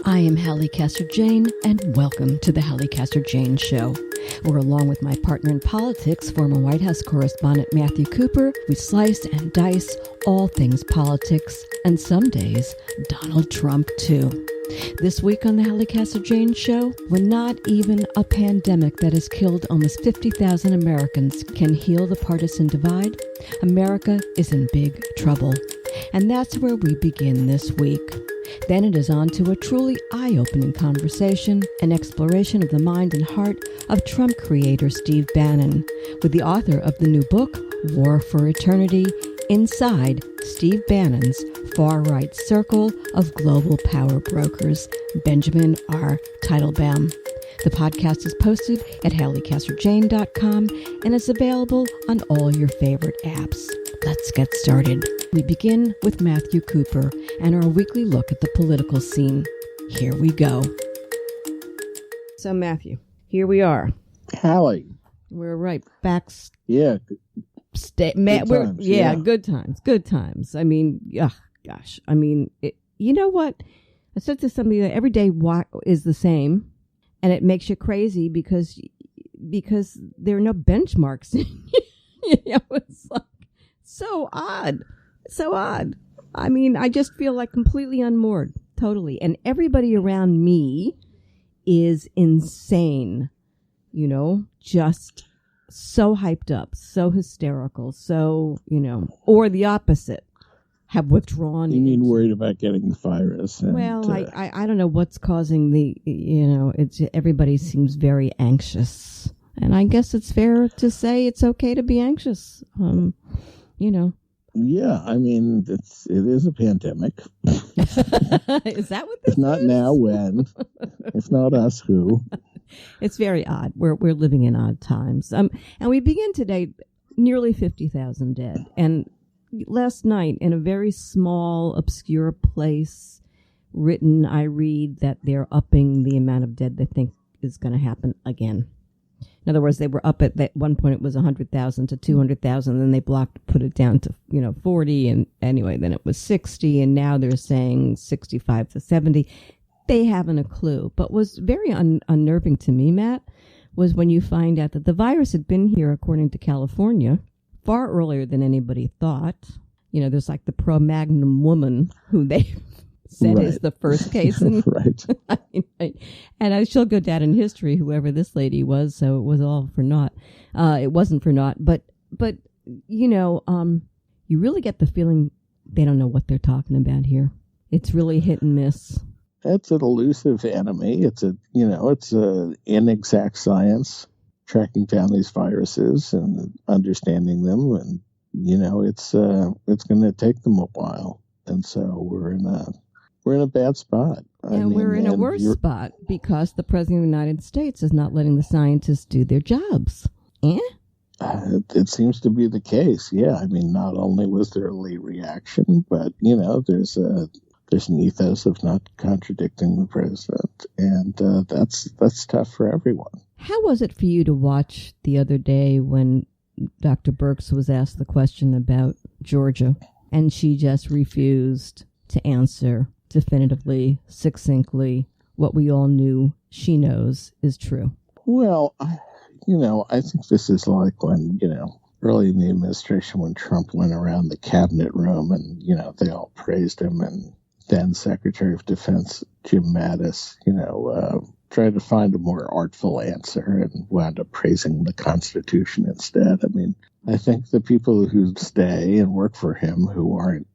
I am Halli Casser-Jayne, and welcome to the Halli Casser-Jayne Show, where along with my partner in politics, former White House correspondent Matthew Cooper, we slice and dice all things politics, and some days, Donald Trump too. This week on the Halli Casser-Jayne Show, when not even a pandemic that has killed almost 50,000 Americans can heal the partisan divide, America is in big trouble. And that's where we begin this week. Then it is on to a truly eye-opening conversation, an exploration of the mind and heart of Trump creator Steve Bannon, with the author of the new book, War for Eternity, inside Steve Bannon's far-right circle of global power brokers, Benjamin R. Teitelbaum. The podcast is posted at HalliCasserJayne.com and is available on all your favorite apps. Let's get started. We begin with Matthew Cooper and our weekly look at the political scene. Here we go. So, Matthew, here we are. Halli. We're right back. Yeah. Good times. Good times. I mean, gosh. I mean, you know what? I said to somebody that every day is the same, and it makes you crazy because there are no benchmarks. It's like so odd. I mean, I just feel like completely unmoored, totally. And everybody around me is insane, just so hyped up, so hysterical, so, or the opposite, have withdrawn. You mean worried about getting the virus? And, well, I don't know what's causing everybody seems very anxious. And I guess it's fair to say it's okay to be anxious, Yeah, I mean, it is a pandemic. Is that what this If not is? now, when? If not us, who? It's very odd. We're living in odd times. And we begin today, nearly 50,000 dead. And last night, in a very small, obscure place, I read that they're upping the amount of dead they think is going to happen again. In other words, they were up at one point, it was 100,000 to 200,000. Then they put it down to, 40. And anyway, then it was 60. And now they're saying 65 to 70. They haven't a clue. But was very unnerving to me, Matt, was when you find out that the virus had been here, according to California, far earlier than anybody thought. There's like the pro-magnum woman who they said is the first case. Right. And she'll go down in history, whoever this lady was, so it was all for naught. It wasn't for naught. But you really get the feeling they don't know what they're talking about here. It's really hit and miss. It's an elusive enemy. It's a inexact science, tracking down these viruses and understanding them. And, it's going to take them a while. And so we're in a bad spot. We're in a worse spot because the President of the United States is not letting the scientists do their jobs. It seems to be the case. Yeah. I mean, not only was there a late reaction, but, there's an ethos of not contradicting the president. And that's tough for everyone. How was it for you to watch the other day when Dr. Birx was asked the question about Georgia and she just refused to answer definitively, succinctly, what we all knew she knows is true? Well, I think this is like when, early in the administration when Trump went around the cabinet room and, they all praised him, and then Secretary of Defense Jim Mattis, tried to find a more artful answer and wound up praising the Constitution instead. I mean, I think the people who stay and work for him who aren't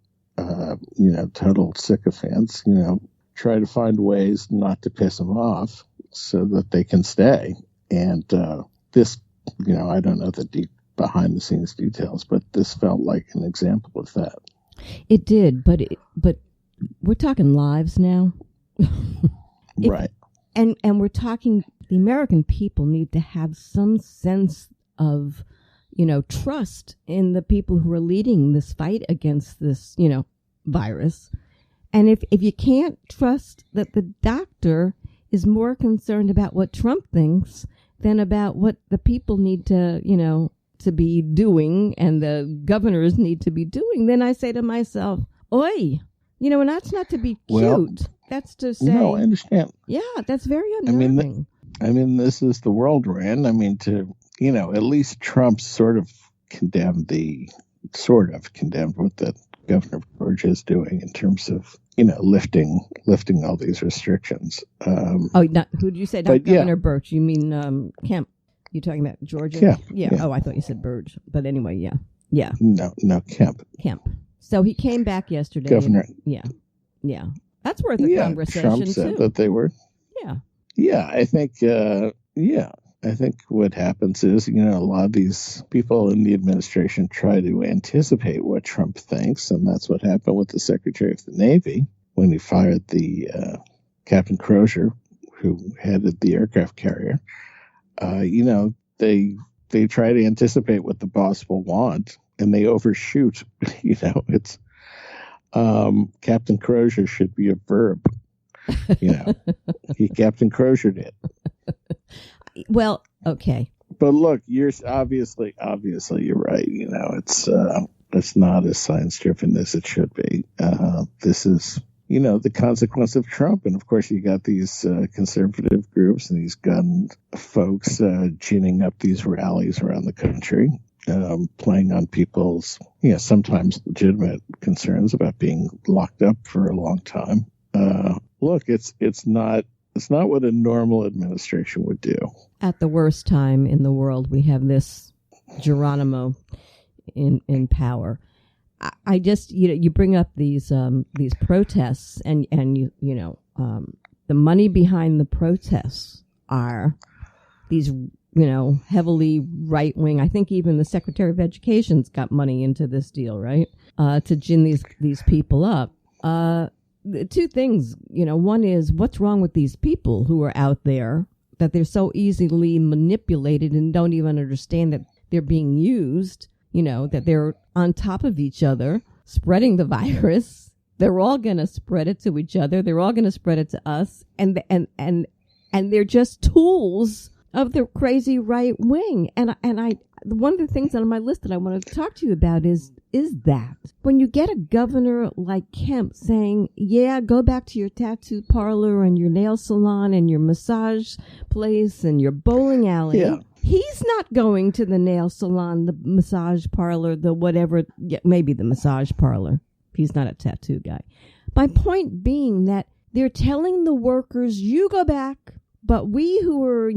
total sycophants, try to find ways not to piss him off so that they can stay. And this, I don't know the deep behind the scenes details, but this felt like an example of that. It did, but we're talking lives now. Right. And we're talking, the American people need to have some sense of, trust in the people who are leading this fight against this, virus. And if you can't trust that the doctor is more concerned about what Trump thinks than about what the people need to, to be doing and the governors need to be doing, then I say to myself, oi, and that's not to be cute. That's to say. No, I understand. Yeah, that's very unnerving. I mean, this is the world we're in. I mean, at least Trump sort of condemned what the governor of Georgia is doing in terms of, lifting all these restrictions. Who did you say? Not Governor Birch. You mean Kemp? You talking about Georgia? Yeah. Oh, I thought you said Birch. But anyway, yeah. No, Kemp. So he came back yesterday. Governor. Yeah. That's worth a conversation, Trump said that they were. Yeah. Yeah, I think. I think what happens is, a lot of these people in the administration try to anticipate what Trump thinks, and that's what happened with the Secretary of the Navy when he fired the Captain Crozier, who headed the aircraft carrier. They try to anticipate what the boss will want, and they overshoot. It's Captain Crozier should be a verb. He Captain Croziered it. Well, okay. But look, you're obviously you're right. It's not as science driven as it should be. This is, the consequence of Trump. And of course, you got these conservative groups and these gun folks ginning up these rallies around the country, playing on people's, sometimes legitimate concerns about being locked up for a long time. Look, it's not what a normal administration would do. At the worst time in the world, we have this Geronimo in power. I just, you bring up these protests, and the money behind the protests are these, heavily right wing. I think even the Secretary of Education's got money into this deal, right? To gin these people up. Two things, one is what's wrong with these people who are out there that they're so easily manipulated and don't even understand that they're being used, that they're on top of each other, spreading the virus. They're all going to spread it to each other. They're all going to spread it to us. And they're just tools of the crazy right wing. And one of the things on my list that I wanted to talk to you about is that when you get a governor like Kemp saying, yeah, go back to your tattoo parlor and your nail salon and your massage place and your bowling alley. Yeah. He's not going to the nail salon, the massage parlor, the whatever, maybe the massage parlor. He's not a tattoo guy. My point being that they're telling the workers, you go back, but we who are,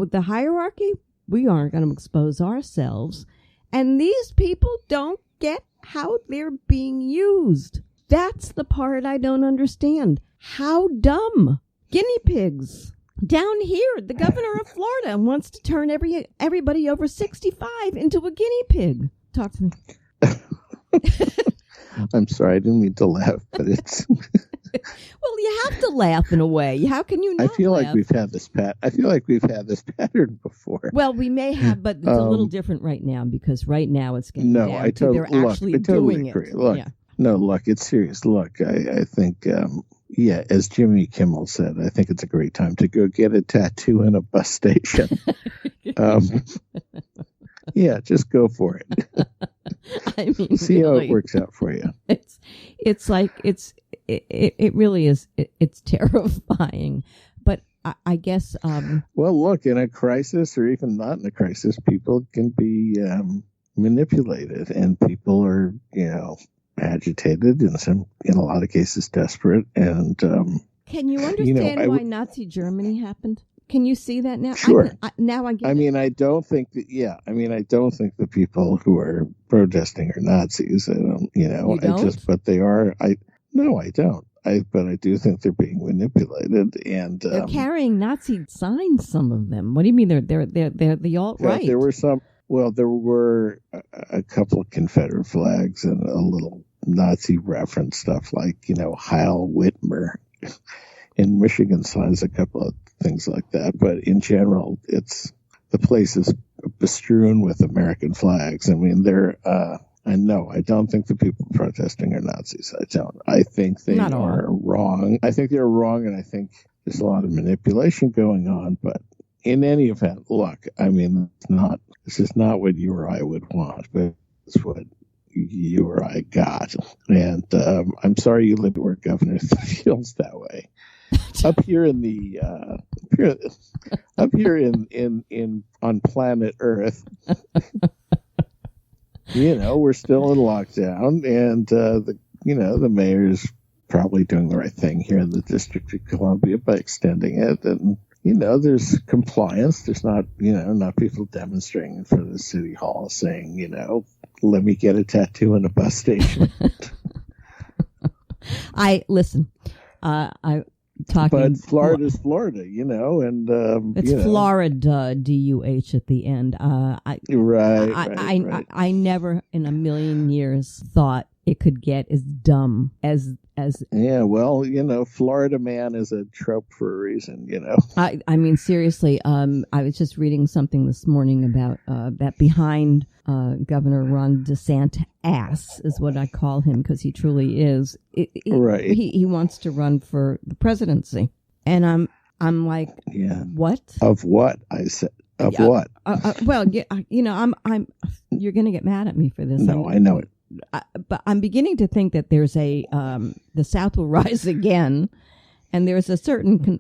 the hierarchy, we aren't going to expose ourselves. And these people don't get how they're being used. That's the part I don't understand. How dumb. Guinea pigs. Down here, the governor of Florida wants to turn everybody over 65 into a guinea pig. Talk to me. I'm sorry, I didn't mean to laugh, but it's... Well, you have to laugh in a way. How can you not I feel laugh? like we've had this pattern before. Well, we may have, but it's a little different right now because right now it's getting down to they're actually doing agree. It. Look, yeah. No, look, it's serious. Look, I think, as Jimmy Kimmel said, I think it's a great time to go get a tattoo in a bus station. Yeah, just go for it. I mean, see how it works out for you. It really is. It's terrifying. But I guess. Well, look, in a crisis or even not in a crisis, people can be manipulated, and people are, agitated and in a lot of cases desperate. And can you understand why Nazi Germany happened? Can you see that now? Sure. Now I get it. I don't think the people who are protesting are Nazis. You don't? But they are. No, I don't. But I do think they're being manipulated, and they're carrying Nazi signs. Some of them. What do you mean? They're the alt-right. Yeah, there were some. Well, there were a couple of Confederate flags and a little Nazi reference stuff like Heil Whitmer in Michigan signs, a couple of things like that. But in general, the place is bestrewn with American flags. I mean, I don't think the people protesting are Nazis. I don't. I think they are wrong. I think they're wrong, and I think there's a lot of manipulation going on. But in any event, look, this is not what you or I would want, but it's what you or I got. And I'm sorry you live where Governor feels that way. up here in the up here in on planet Earth, we're still in lockdown, and the mayor's probably doing the right thing here in the District of Columbia by extending it, and there's compliance. There's not not people demonstrating in front of the city hall saying let me get a tattoo in a bus station. I talking. But Florida's Florida, and it's Florida, DUH at the end. Right. I never in a million years thought it could get as dumb as. Yeah, well, Florida man is a trope for a reason, I mean, seriously, I was just reading something this morning about that behind Governor Ron DeSantis ass is what I call him, because he truly is. Right. He wants to run for the presidency, and I'm like, yeah. What? Of what? I said. Of what? Well, I'm. You're going to get mad at me for this. No, I know it. But I'm beginning to think that there's the South will rise again, and there's a certain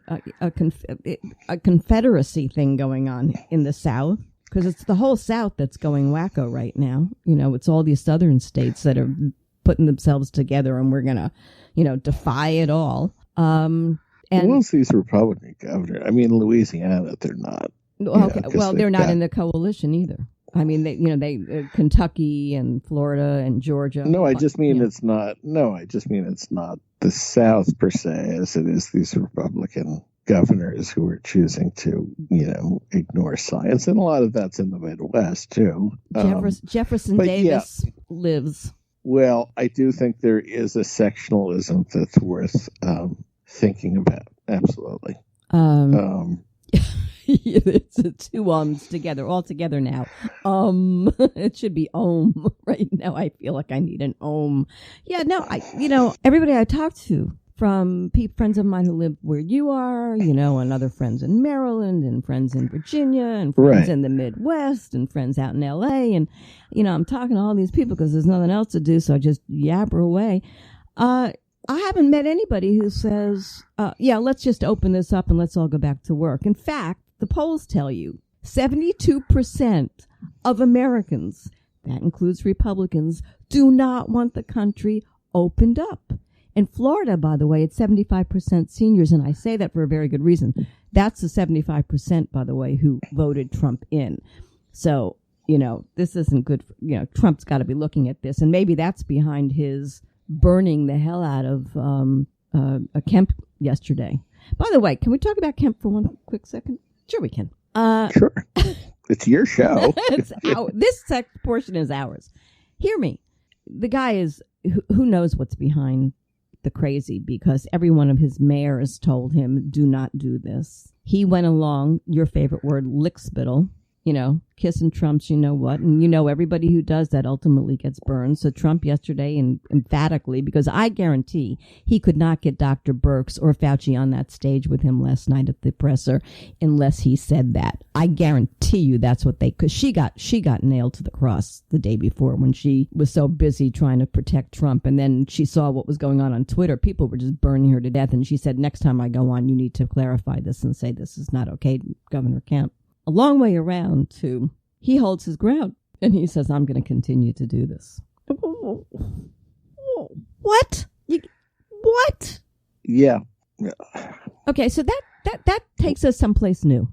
a confederacy thing going on in the South, because it's the whole South that's going wacko right now. It's all these southern states that are putting themselves together, and we're gonna, defy it all. And once these Republican governors, I mean, Louisiana, they're not. Okay, well, they're not in the coalition either. I mean, they Kentucky and Florida and Georgia. No, I just mean it's not. No, I just mean it's not the South per se, as it is these Republican governors who are choosing to, ignore science, and a lot of that's in the Midwest too. Jefferson Davis lives. Well, I do think there is a sectionalism that's worth thinking about. Absolutely. It's two ums together, all together now. It should be right now. I feel like I need an Yeah, no, everybody I talk to, from friends of mine who live where you are, and other friends in Maryland, and friends in Virginia, and friends in the Midwest, and friends out in LA, and I'm talking to all these people because there's nothing else to do, so I just yabber away. I haven't met anybody who says, let's just open this up and let's all go back to work. In fact, the polls tell you 72% of Americans, that includes Republicans, do not want the country opened up. In Florida, by the way, it's 75% seniors, and I say that for a very good reason. That's the 75%, by the way, who voted Trump in. So, this isn't good. Trump's got to be looking at this, and maybe that's behind his burning the hell out of a Kemp yesterday. By the way, can we talk about Kemp for one quick second? Sure we can. Sure. It's your show. This portion is ours. Hear me. The guy is, who knows what's behind the crazy, because every one of his mayors told him, do not do this. He went along, your favorite word, lickspittle, kissing Trump's what, and everybody who does that ultimately gets burned. So Trump yesterday, and emphatically, because I guarantee he could not get Dr. Birx or Fauci on that stage with him last night at the presser unless he said that. I guarantee you that's what because she got nailed to the cross the day before when she was so busy trying to protect Trump, and then she saw what was going on Twitter. People were just burning her to death, and she said, next time I go on, you need to clarify this and say this is not okay, Governor Kemp. A long way around to he holds his ground and he says, I'm going to continue to do this. What? What? Yeah. Okay, so that takes us someplace new.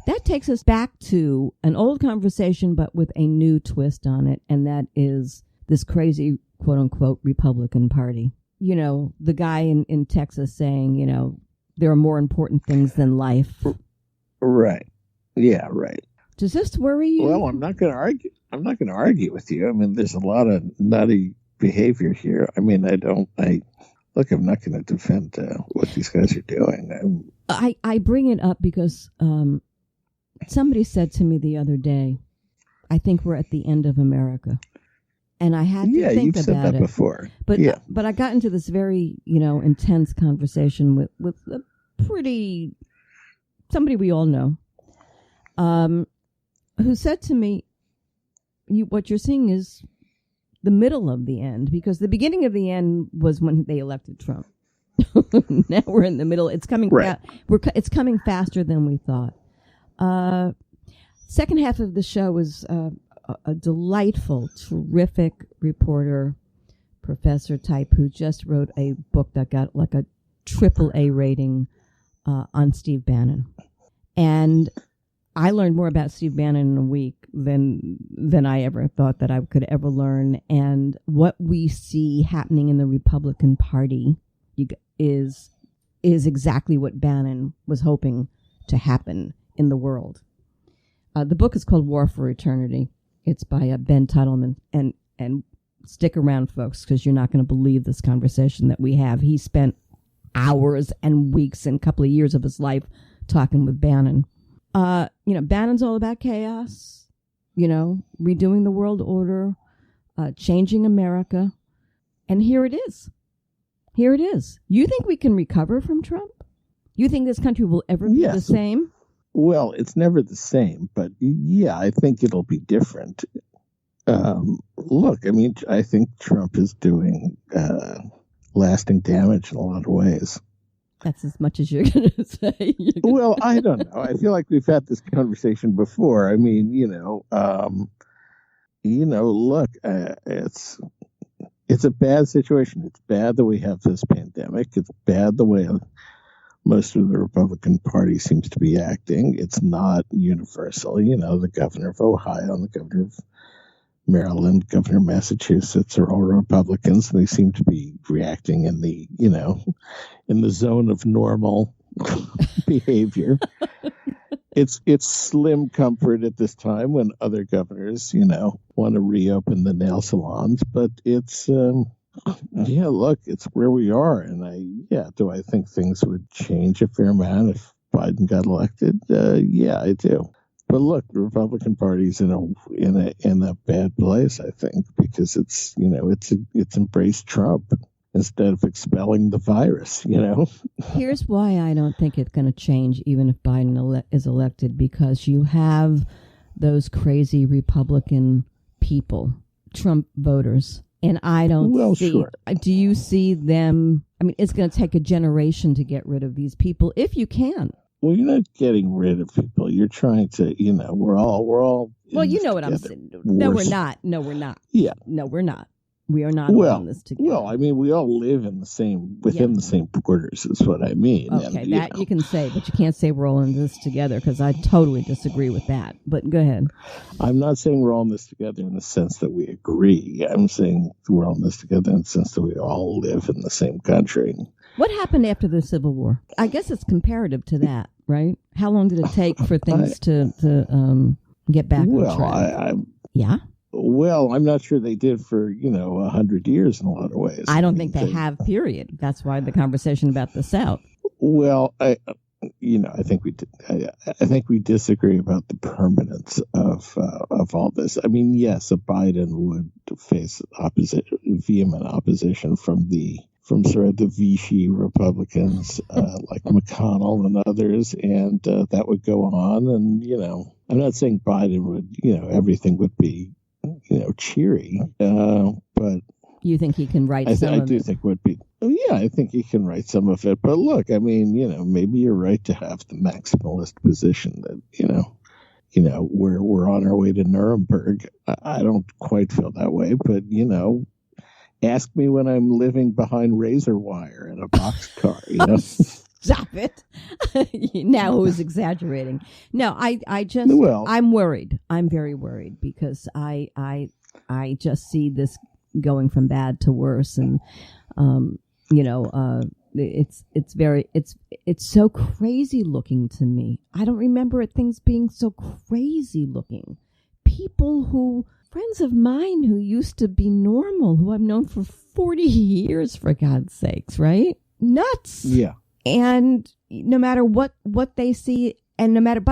That takes us back to an old conversation, but with a new twist on it, and that is this crazy, quote unquote, Republican Party. The guy in Texas saying, there are more important things than life. Right. Yeah, right. Does this worry you? Well, I'm not going to argue. I'm not going to argue with you. I mean, there's a lot of nutty behavior here. I mean, I'm not going to defend what these guys are doing. I bring it up because somebody said to me the other day, I think we're at the end of America. And I had to think about it. Yeah, you've said that before. But I got into this very, intense conversation with a somebody we all know. Who said to me, what you're seeing is the middle of the end, because the beginning of the end was when they elected Trump. Now we're in the middle. It's coming. Right. It's coming faster than we thought. Second half of the show was a delightful, terrific reporter, professor type who just wrote a book that got like a AAA rating on Steve Bannon. And I learned more about Steve Bannon in a week than I ever thought that I could ever learn. And what we see happening in the Republican Party is exactly what Bannon was hoping to happen in the world. The book is called War for Eternity. It's by Ben Teitelbaum, and stick around, folks, because you're not going to believe this conversation that we have. He spent hours and weeks and a couple of years of his life talking with Bannon. Bannon's all about chaos, redoing the world order, changing America. And here it is. Here it is. You think we can recover from Trump? You think this country will ever be the same? Well, it's never the same, but yeah, I think it'll be different. Look, I mean, I think Trump is doing lasting damage in a lot of ways. That's as much as you're going to say. Well, I don't know. I feel like we've had this conversation before. I mean, look, it's a bad situation. It's bad that we have this pandemic. It's bad the way most of the Republican Party seems to be acting. It's not universal. The governor of Ohio and the governor of Maryland, governor of Massachusetts are all Republicans, and they seem to be reacting in the zone of normal behavior. It's slim comfort at this time when other governors, want to reopen the nail salons, but it's look, it's where we are, and do I think things would change a fair amount if Biden got elected? Yeah, I do. But look, the Republican Party's in a bad place, I think, because it's embraced Trump instead of expelling the virus. Here's why I don't think it's going to change, even if Biden is elected, because you have those crazy Republican people, Trump voters, and I don't see. Sure. Do you see them? I mean, it's going to take a generation to get rid of these people, if you can. Well, you're not getting rid of people. You're trying to, we're all. Well, you know what I'm saying. No, we're not. No, we're not. Yeah. No, we're not. We are not all in this together. Well, I mean, we all live in within the same borders, is what I mean. Okay, and, that you can say, but you can't say we're all in this together, because I totally disagree with that. But go ahead. I'm not saying we're all in this together in the sense that we agree. I'm saying we're all in this together in the sense that we all live in the same country. What happened after the Civil War? I guess it's comparative to that, right? How long did it take for things to get back on track? Yeah. Well, I'm not sure they did for 100 years in a lot of ways. I don't think they have. Period. That's why the conversation about the South. Well, I think we did. I think we disagree about the permanence of all this. I mean, yes, a Biden would face vehement opposition from sort of the Vichy Republicans like McConnell and others, and that would go on. And I'm not saying Biden would, everything would be, cheery, but you think he can write some of it? I do think would be. Yeah, I think he can write some of it. But look, I mean, maybe you're right to have the maximalist position that, we're on our way to Nuremberg. I don't quite feel that way, but ask me when I'm living behind razor wire in a boxcar. Stop it. Now who's exaggerating? No, I'm worried. I'm very worried, because I just see this going from bad to worse, and it's so crazy looking to me. I don't remember things being so crazy looking. Friends of mine who used to be normal, who I've known for 40 years, for God's sakes, right? Nuts. Yeah. And no matter what they see, and no matter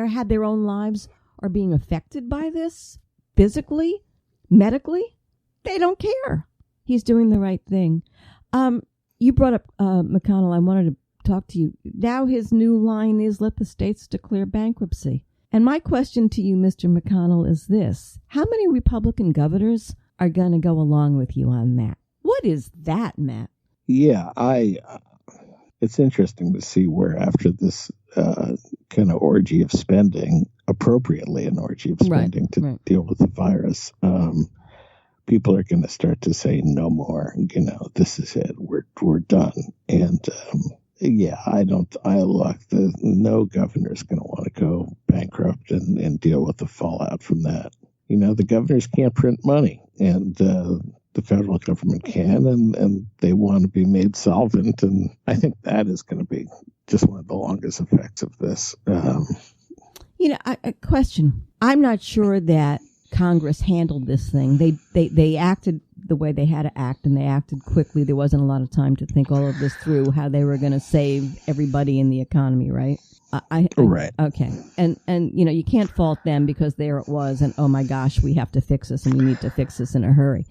how their own lives are being affected by this, physically, medically, they don't care. He's doing the right thing. You brought up McConnell. I wanted to talk to you. Now his new line is, let the states declare bankruptcy. And my question to you, Mr. McConnell, is this. How many Republican governors are going to go along with you on that? What is that, Matt? Yeah, it's interesting to see where after this kind of orgy of spending, appropriately an orgy of spending to deal with the virus, people are going to start to say no more. This is it. We're done. And no governor's going to want to go bankrupt and deal with the fallout from that. The governors can't print money, and the federal government can, and they want to be made solvent. And I think that is going to be just one of the longest effects of this. A question. I'm not sure that Congress handled this thing. They acted the way they had to act, and they acted quickly. There wasn't a lot of time to think all of this through, how they were going to save everybody in the economy, right? Right. Okay. And you can't fault them, because there it was, and oh my gosh, we have to fix this, and we need to fix this in a hurry.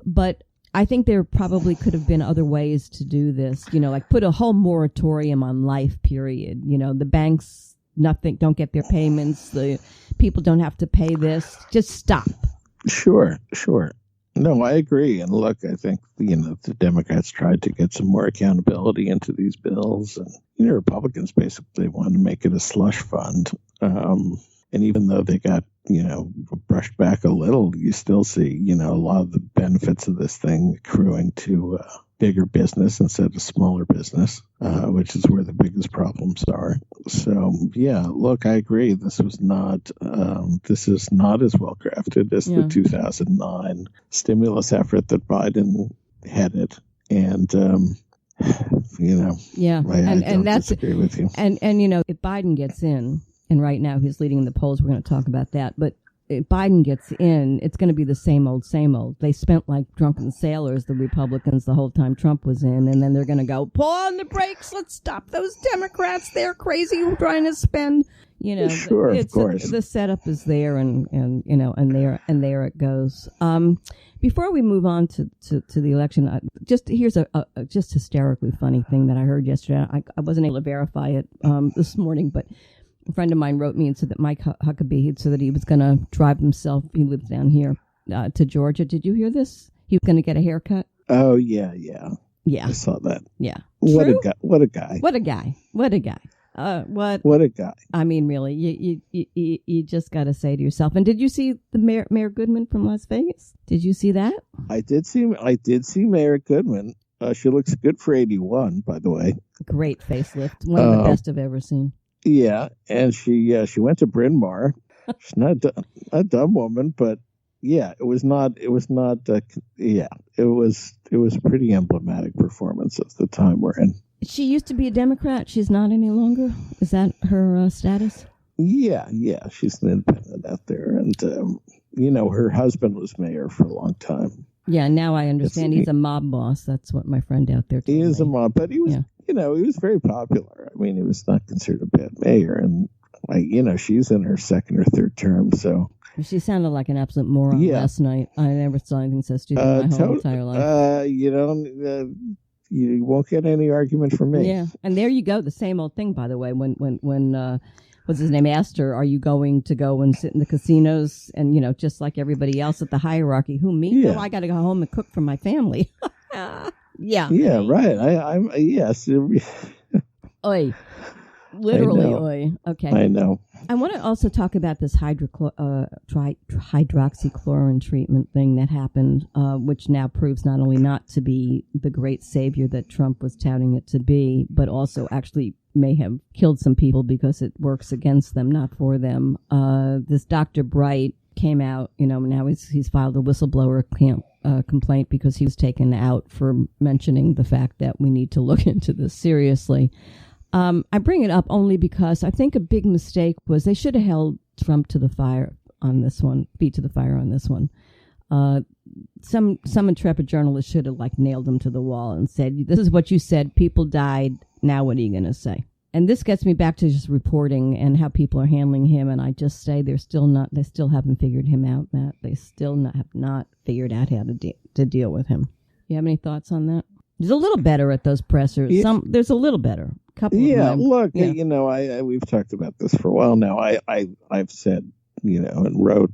But I think there probably could have been other ways to do this, like put a whole moratorium on life, period. The banks, don't get their payments. The people don't have to pay this. Just stop. Sure. No, I agree. And look, I think, the Democrats tried to get some more accountability into these bills. And, Republicans basically wanted to make it a slush fund. And even though they got, brushed back a little, you still see, a lot of the benefits of this thing accruing to bigger business instead of smaller business, which is where the biggest problems are. So, yeah, look, I agree. This is not as well crafted as the 2009 stimulus effort that Biden headed. And, I disagree with you. And if Biden gets in, and right now he's leading in the polls, we're going to talk about that. But if Biden gets in, it's going to be the same old, same old. They spent like drunken sailors, the Republicans, the whole time Trump was in. And then they're going to go, pull on the brakes. Let's stop those Democrats. They're crazy. We're trying to spend, Sure, of course. The setup is there, and there it goes. Before we move on to the election, here's a just hysterically funny thing that I heard yesterday. I wasn't able to verify it this morning, but a friend of mine wrote me and said that Mike Huckabee had said that he was going to drive himself, he lives down here, to Georgia. Did you hear this? He was going to get a haircut. Oh, yeah. I saw that. Yeah. What True? a guy. What a guy. What a guy. I mean, really, you just got to say to yourself. And did you see the Mayor Goodman from Las Vegas? Did you see that? I did see Mayor Goodman. She looks good for 81, by the way. Great facelift. One of the best I've ever seen. Yeah, and she went to Bryn Mawr. She's not a dumb woman, but yeah, it was a pretty emblematic performance of the time we're in. She used to be a Democrat. She's not any longer. Is that her status? Yeah, she's an independent out there, and her husband was mayor for a long time. Yeah, now I understand he's a mob boss. That's what my friend out there told me. He is a mob, but he was. Yeah. He was very popular. I mean, he was not considered a bad mayor. And, she's in her second or third term, so. She sounded like an absolute moron last night. I never saw anything so stupid in my whole entire life. You won't get any argument from me. Yeah, and there you go. The same old thing, by the way, when what's his name, asked her, are you going to go and sit in the casinos? And, just like everybody else at the hierarchy, who, me? Yeah. No, I got to go home and cook for my family. Yeah. Yeah, right. I'm yes. Oi. Literally, oi. Okay. I know. I want to also talk about this hydroxychloroquine treatment thing that happened, which now proves not only not to be the great savior that Trump was touting it to be, but also actually may have killed some people because it works against them, not for them. This Dr. Bright came out, now he's filed a whistleblower complaint because he was taken out for mentioning the fact that we need to look into this seriously. I bring it up only because I think a big mistake was they should have held Trump to the fire on this one, feet to the fire on this one. Some intrepid journalist should have nailed him to the wall and said, this is what you said, people died, now what are you going to say? And this gets me back to just reporting and how people are handling him. And I just say they still haven't figured him out, Matt. They still have not figured out how to deal with him. You have any thoughts on that? There's a little better at those pressers. Yeah. There's a little better. Couple of them. Look, we've talked about this for a while now. I've said, and wrote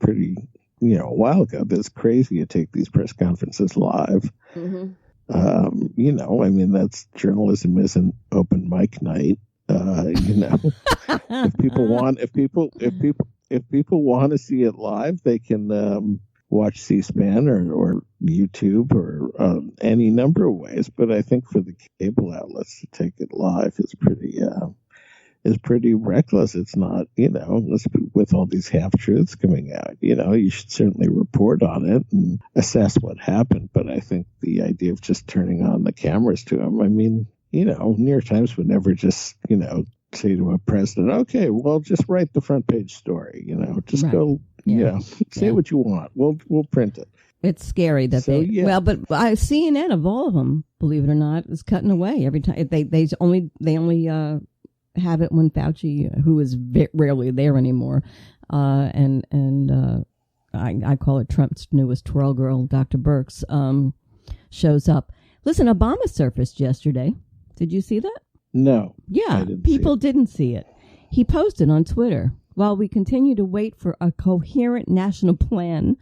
pretty, a while ago, that it's crazy to take these press conferences live. Mm-hmm. I mean, that's journalism isn't open mic night. If people want, if people want to see it live, they can watch C-SPAN or YouTube or any number of ways. But I think for the cable outlets to take it live is pretty reckless. It's not, with all these half truths coming out. You should certainly report on it and assess what happened. But I think the idea of just turning on the cameras to them, I mean, New York Times would never just, say to a president, okay, well, just write the front page story, just right. Go, say what you want. We'll print it. It's scary that but CNN of all of them, believe it or not, is cutting away every time. They only have it when Fauci, who is rarely there anymore, I call it Trump's newest twirl girl, Dr. Birx, shows up. Listen, Obama surfaced yesterday. Did you see that? No. Yeah, people didn't see it. He posted on Twitter, while we continue to wait for a coherent national plan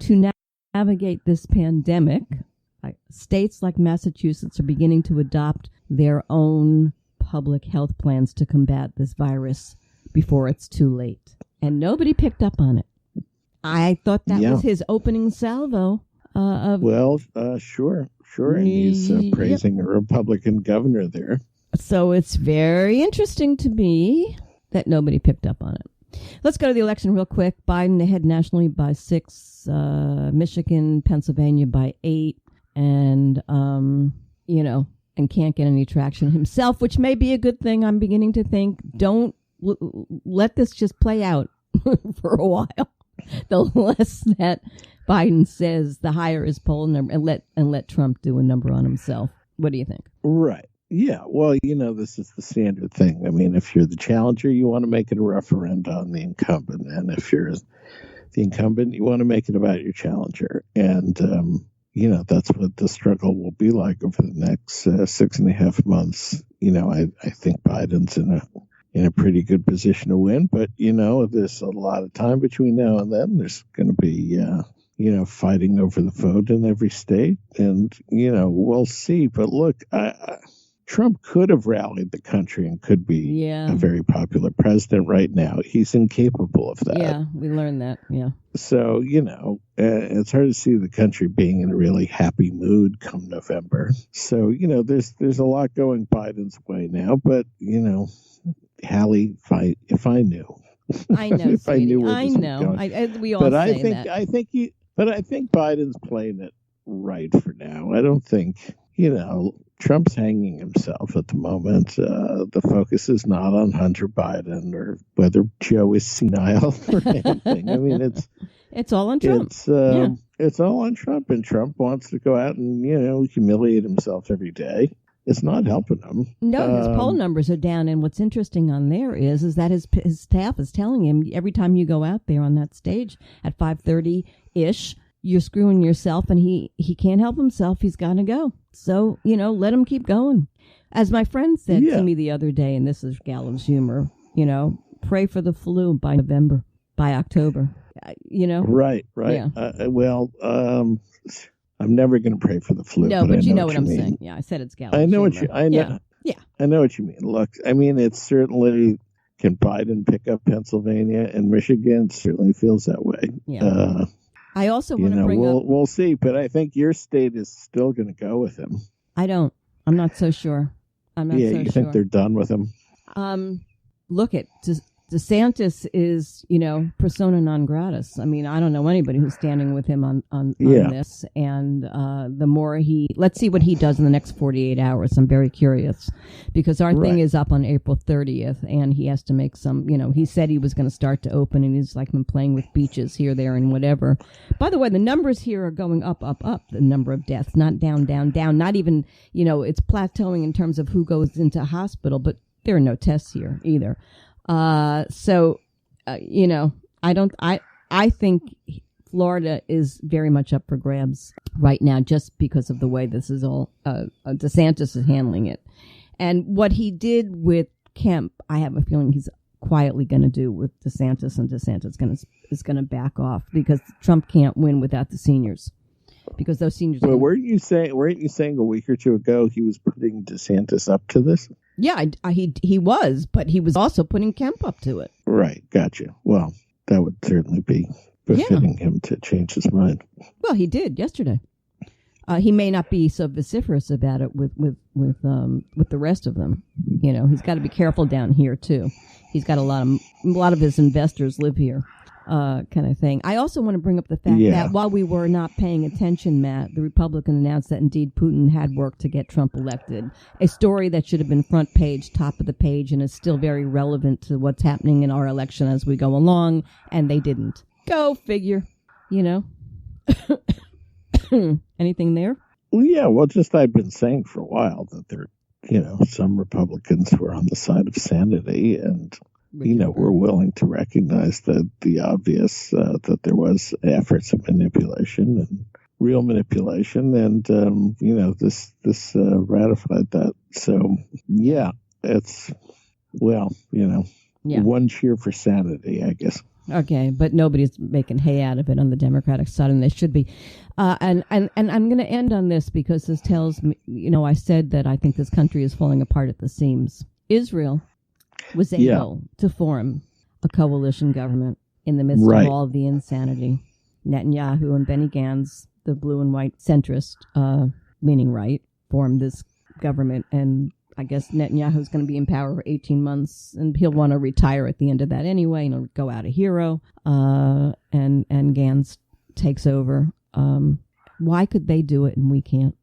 to navigate this pandemic, states like Massachusetts are beginning to adopt their own public health plans to combat this virus before it's too late. And nobody picked up on it. I thought that was his opening salvo. Sure. And he's praising a Republican governor there. So it's very interesting to me that nobody picked up on it. Let's go to the election real quick. Biden ahead nationally by 6, Michigan, Pennsylvania by 8, and can't get any traction himself, which may be a good thing. I'm beginning to think, don't let this just play out for a while. The less that Biden says, the higher his poll number, and let Trump do a number on himself. What do you think? Right. Yeah, well, this is the standard thing. I mean, if you're the challenger, you want to make it a referendum on the incumbent. And if you're the incumbent, you want to make it about your challenger. And, that's what the struggle will be like over the next 6.5 months. I think Biden's in a pretty good position to win. But, there's a lot of time between now and then. There's going to be, fighting over the vote in every state. And, we'll see. But look, Trump could have rallied the country and could be a very popular president right now. He's incapable of that. Yeah, we learned that. Yeah. So, it's hard to see the country being in a really happy mood come November. So, there's a lot going Biden's way now. But, Halli, if I knew. I know, if I knew where I this know. was going. We all say that. I think Biden's playing it right for now. I don't think, Trump's hanging himself at the moment. The focus is not on Hunter Biden or whether Joe is senile or anything. I mean, it's all on Trump. It's all on Trump, and Trump wants to go out and humiliate himself every day. It's not helping him. No, his poll numbers are down, and what's interesting on there is that his staff is telling him every time you go out there on that stage at 5:30-ish, you're screwing yourself, and he can't help himself. He's got to go. So, let him keep going. As my friend said to me the other day, and this is gallows humor, pray for the flu by October, Right. Yeah. I'm never going to pray for the flu. No, but you know what I'm mean. saying. Yeah, I said it's gallows I know humor. I know. Yeah. I know what you mean. Look, I mean, it's certainly, can Biden pick up Pennsylvania and Michigan? It certainly feels that way. Yeah. I also want to bring up... We'll see, but I think your state is still going to go with him. I don't. I'm not so sure. You think they're done with him? Look at DeSantis is, persona non gratis. I mean, I don't know anybody who's standing with him on this. And the more let's see what he does in the next 48 hours. I'm very curious because our thing is up on April 30th and he has to make some, he said he was going to start to open and he's like been playing with beaches here, there, and whatever. By the way, the numbers here are going up, the number of deaths, not down, not even, it's plateauing in terms of who goes into hospital, but there are no tests here either. I think Florida is very much up for grabs right now just because of the way this is all, DeSantis is handling it. And what he did with Kemp, I have a feeling he's quietly going to do with DeSantis, and DeSantis is going to back off because Trump can't win without the seniors. because those seniors. Well, weren't you saying a week or two ago he was putting DeSantis up to this? Yeah, he was, but he was also putting Kemp up to it. Right, gotcha. Well, that would certainly be befitting him to change his mind. Well, he did yesterday. He may not be so vociferous about it with the rest of them. You know, he's got to be careful down here too. He's got a lot of his investors live here, kind of thing. I also want to bring up the fact that while we were not paying attention, Matt, the Republican announced that indeed Putin had worked to get Trump elected. A story that should have been front page, top of the page, and is still very relevant to what's happening in our election as we go along. And they didn't. Go figure. You know. Anything there? Well, yeah, well, just I've been saying for a while that there, some Republicans were on the side of sanity and, were willing to recognize the obvious, that there was efforts of manipulation and real manipulation. And, this ratified that. So, yeah, it's, one cheer for sanity, I guess. Okay, but nobody's making hay out of it on the Democratic side, and they should be. And I'm going to end on this because this tells me, I said that I think this country is falling apart at the seams. Israel was able to form a coalition government in the midst of all of the insanity. Netanyahu and Benny Gantz, the blue and white centrist, leaning right, formed this government, and I guess Netanyahu's going to be in power for 18 months, and he'll want to retire at the end of that anyway, and he'll go out a hero. And Gantz takes over. Why could they do it and we can't?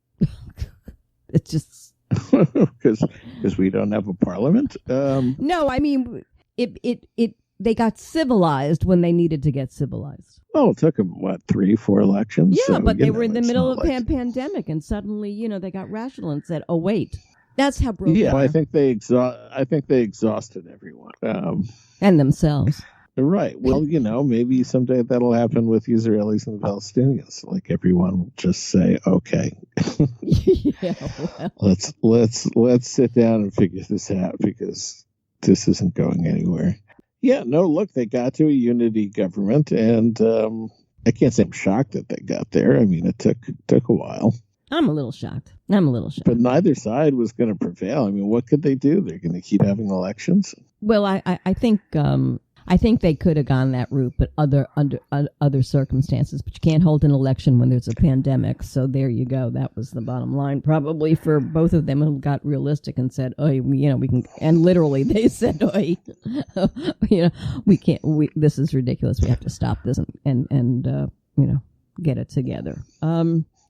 It's just because we don't have a parliament. No, I mean they got civilized when they needed to get civilized. Oh, it took them 3-4 elections. Yeah, so, but they were in the middle of a pandemic, and suddenly they got rational and said, "Oh wait." That's how broke they are. I think they exhausted everyone. And themselves. Right. Well, maybe someday that'll happen with Israelis and the Palestinians. Like everyone will just say, okay, let's sit down and figure this out because this isn't going anywhere. Yeah, no, look, they got to a unity government, and I can't say I'm shocked that they got there. I mean, it took a while. I'm a little shocked. But neither side was going to prevail. I mean, what could they do? They're going to keep having elections? Well, I think they could have gone that route, but other circumstances. But you can't hold an election when there's a pandemic. So there you go. That was the bottom line, probably for both of them, who got realistic and said, "Oh, we can." And literally, they said, "Oh, we can't. This is ridiculous. We have to stop this and get it together."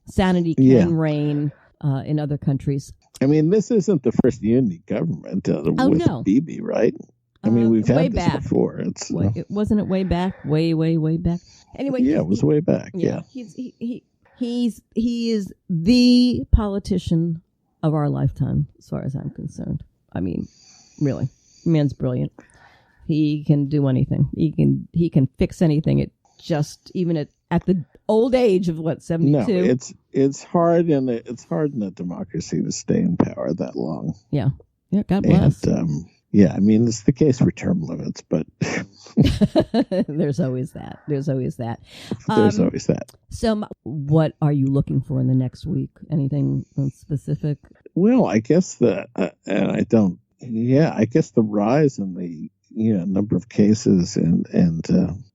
Sanity can reign in other countries. I mean, this isn't the first unity government with Bibi, right? I mean, we've had this before. It wasn't it way back, way back. Anyway, it was way back. Yeah, he is the politician of our lifetime, as far as I'm concerned. I mean, really, the man's brilliant. He can do anything. He can fix anything. Even at the old age of 72. No, it's hard in a democracy to stay in power that long. Yeah. God bless. And I mean, it's the case for term limits, but there's always that. There's always that. So, what are you looking for in the next week? Anything specific? Well, I guess I guess the rise in the number of cases and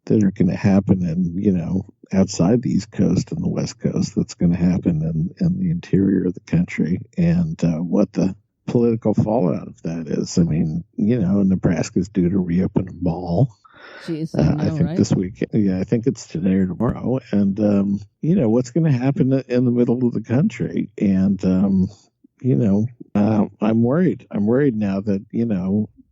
that are going to happen and outside the East Coast and the West Coast, that's going to happen in the interior of the country, and what the political fallout of that is. I mean, Nebraska's due to reopen a mall. Jeez, I think this week. Yeah, I think it's today or tomorrow. And what's going to happen in the middle of the country? And I'm worried. I'm worried now that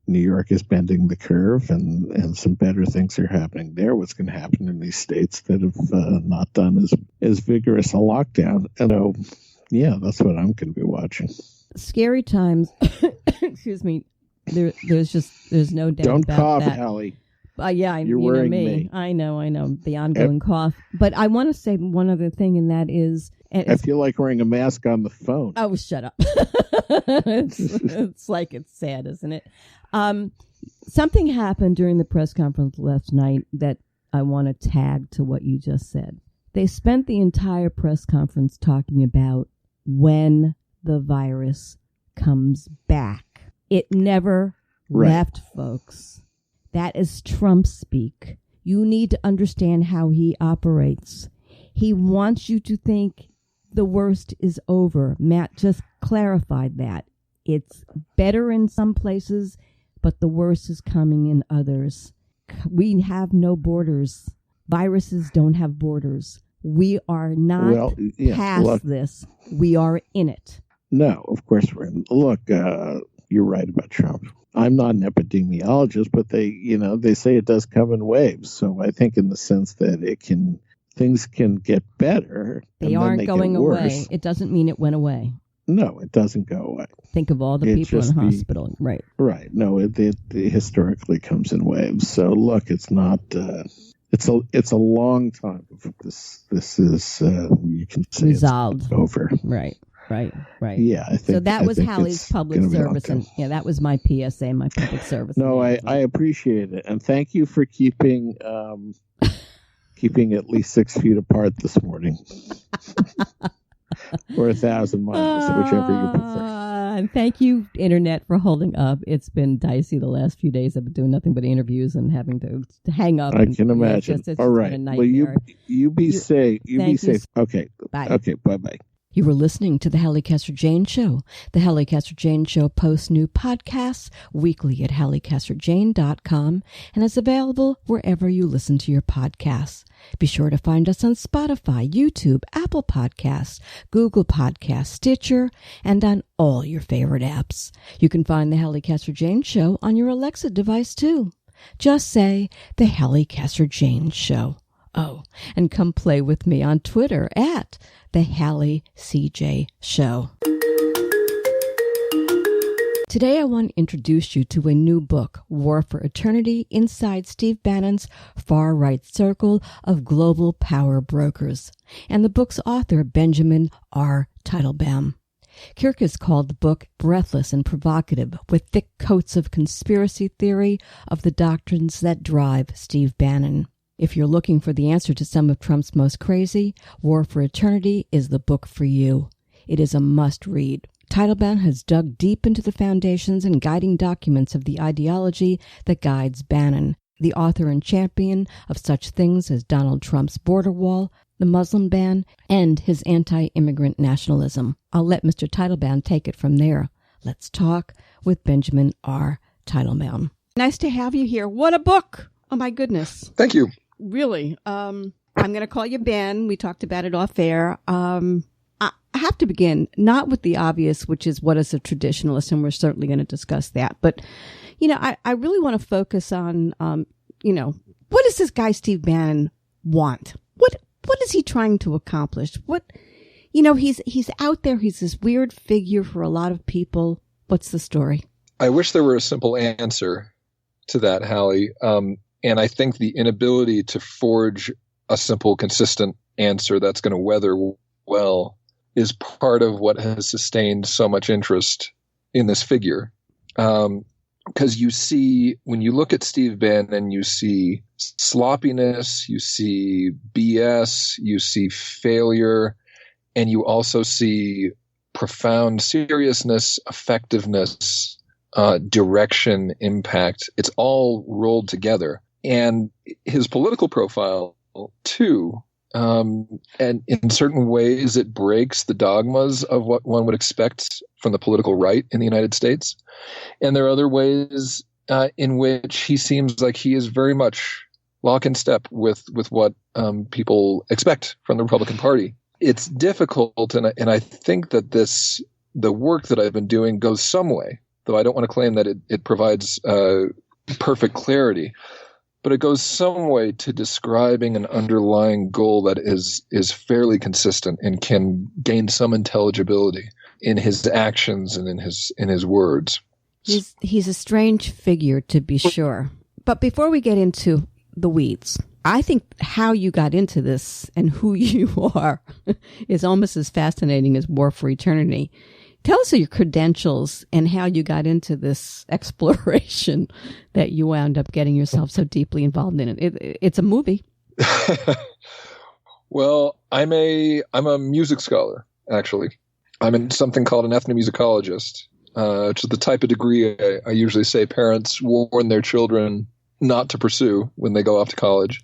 New York is bending the curve, and some better things are happening there. What's going to happen in these states that have not done as vigorous a lockdown? And that's what I'm going to be watching. Scary times. Excuse me. There's no doubt. Don't about cough, that. Hallie. You're worrying me. I know. The ongoing cough. But I want to say one other thing, and that is, I feel like wearing a mask on the phone. Oh, shut up. It's like, it's sad, isn't it? Something happened during the press conference last night that I want to tag to what you just said. They spent the entire press conference talking about when the virus comes back. It never left, folks. That is Trump speak. You need to understand how he operates. He wants you to think the worst is over. Matt just clarified that. It's better in some places, but the worst is coming in others. We have no borders. Viruses don't have borders. We are not past this. We are in it. No, of course we're in. Look, you're right about Trump. I'm not an epidemiologist, but they say it does come in waves. So I think in the sense that things can get better. They aren't going away. It doesn't mean it went away. No, it doesn't go away. Think of all the people in hospital. Right. Right. No, it historically comes in waves. So look, it's not. It's a long time before this is you can say resolved. It's over. Right. Yeah, I think so. That was Hallie's public service, and that was my PSA, my public service. No, I appreciate it, and thank you for keeping at least 6 feet apart this morning, or 1,000 miles, whichever you prefer. And thank you, Internet, for holding up. It's been dicey the last few days. I've been doing nothing but interviews and having to hang up. I can imagine. All right. Well, you be safe. You be safe. Okay. Bye. Okay. Bye-bye. You were listening to the Halli Casser-Jayne Show. The Halli Casser-Jayne Show posts new podcasts weekly at hallicasserjayne.com and is available wherever you listen to your podcasts. Be sure to find us on Spotify, YouTube, Apple Podcasts, Google Podcasts, Stitcher, and on all your favorite apps. You can find the Halli Casser-Jayne Show on your Alexa device, too. Just say, the Halli Casser-Jayne Show. Oh, and come play with me on Twitter at the Halli CJ Show. Today I want to introduce you to a new book, War for Eternity, Inside Steve Bannon's Far-Right Circle of Global Power Brokers, and the book's author, Benjamin R. Teitelbaum. Kirkus called the book breathless and provocative, with thick coats of conspiracy theory of the doctrines that drive Steve Bannon. If you're looking for the answer to some of Trump's most crazy, War for Eternity is the book for you. It is a must-read. Teitelbaum has dug deep into the foundations and guiding documents of the ideology that guides Bannon, the author and champion of such things as Donald Trump's border wall, the Muslim ban, and his anti-immigrant nationalism. I'll let Mr. Teitelbaum take it from there. Let's talk with Benjamin R. Teitelbaum. Nice to have you here. What a book! Oh, my goodness. Thank you. Really. I'm going to call you Ben. We talked about it off air. I have to begin not with the obvious, which is what is a traditionalist, and we're certainly going to discuss that. But, I really want to focus on, what does this guy Steve Bannon want? What is he trying to accomplish? He's out there. He's this weird figure for a lot of people. What's the story? I wish there were a simple answer to that, Halli. And I think the inability to forge a simple, consistent answer that's going to weather well is part of what has sustained so much interest in this figure. Because you see, when you look at Steve Bannon, you see sloppiness, you see BS, you see failure, and you also see profound seriousness, effectiveness, direction, impact. It's all rolled together. And his political profile, too, and in certain ways it breaks the dogmas of what one would expect from the political right in the United States. And there are other ways in which he seems like he is very much lock in step with what people expect from the Republican Party. It's difficult, and I think that the work that I've been doing goes some way, though I don't want to claim that it provides perfect clarity. But it goes some way to describing an underlying goal that is fairly consistent and can gain some intelligibility in his actions and in his words. He's a strange figure, to be sure. But before we get into the weeds, I think how you got into this and who you are is almost as fascinating as War for Eternity. Tell us your credentials and how you got into this exploration that you wound up getting yourself so deeply involved in it. It's a movie. Well, I'm a music scholar, actually. I'm something called an ethnomusicologist, which is the type of degree I usually say parents warn their children not to pursue when they go off to college.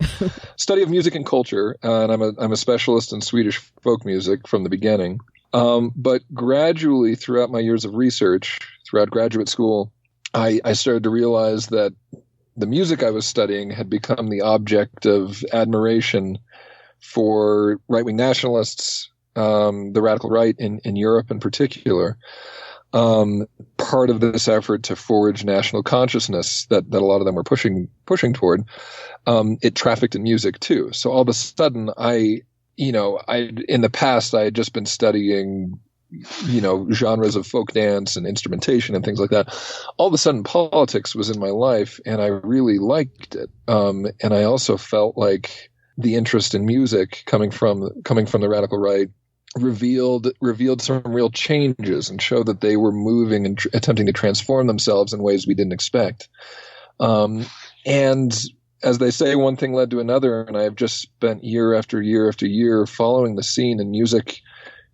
Study of music and culture, and I'm a specialist in Swedish folk music from the beginning. But gradually, throughout my years of research, throughout graduate school, I started to realize that the music I was studying had become the object of admiration for right-wing nationalists, the radical right in Europe in particular. Part of this effort to forge national consciousness that a lot of them were pushing toward, it trafficked in music too. So all of a sudden, in the past, I had just been studying, genres of folk dance and instrumentation and things like that. All of a sudden, politics was in my life, and I really liked it. And I also felt like the interest in music coming from the radical right revealed some real changes and showed that they were moving and attempting to transform themselves in ways we didn't expect. And as they say, one thing led to another, and I have just spent year after year after year following the scene, and music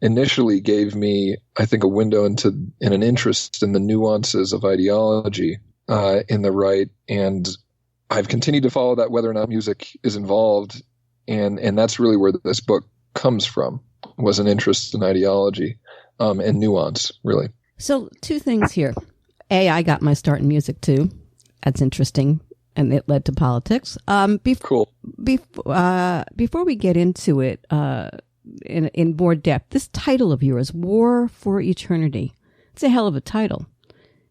initially gave me, I think, a window in an interest in the nuances of ideology in the right, and I've continued to follow that whether or not music is involved, and that's really where this book comes from, was an interest in ideology and nuance, really. So 2 things here. A, I got my start in music too. That's interesting, and it led to politics. Cool. Before we get into it in more depth, this title of yours, War for Eternity, it's a hell of a title.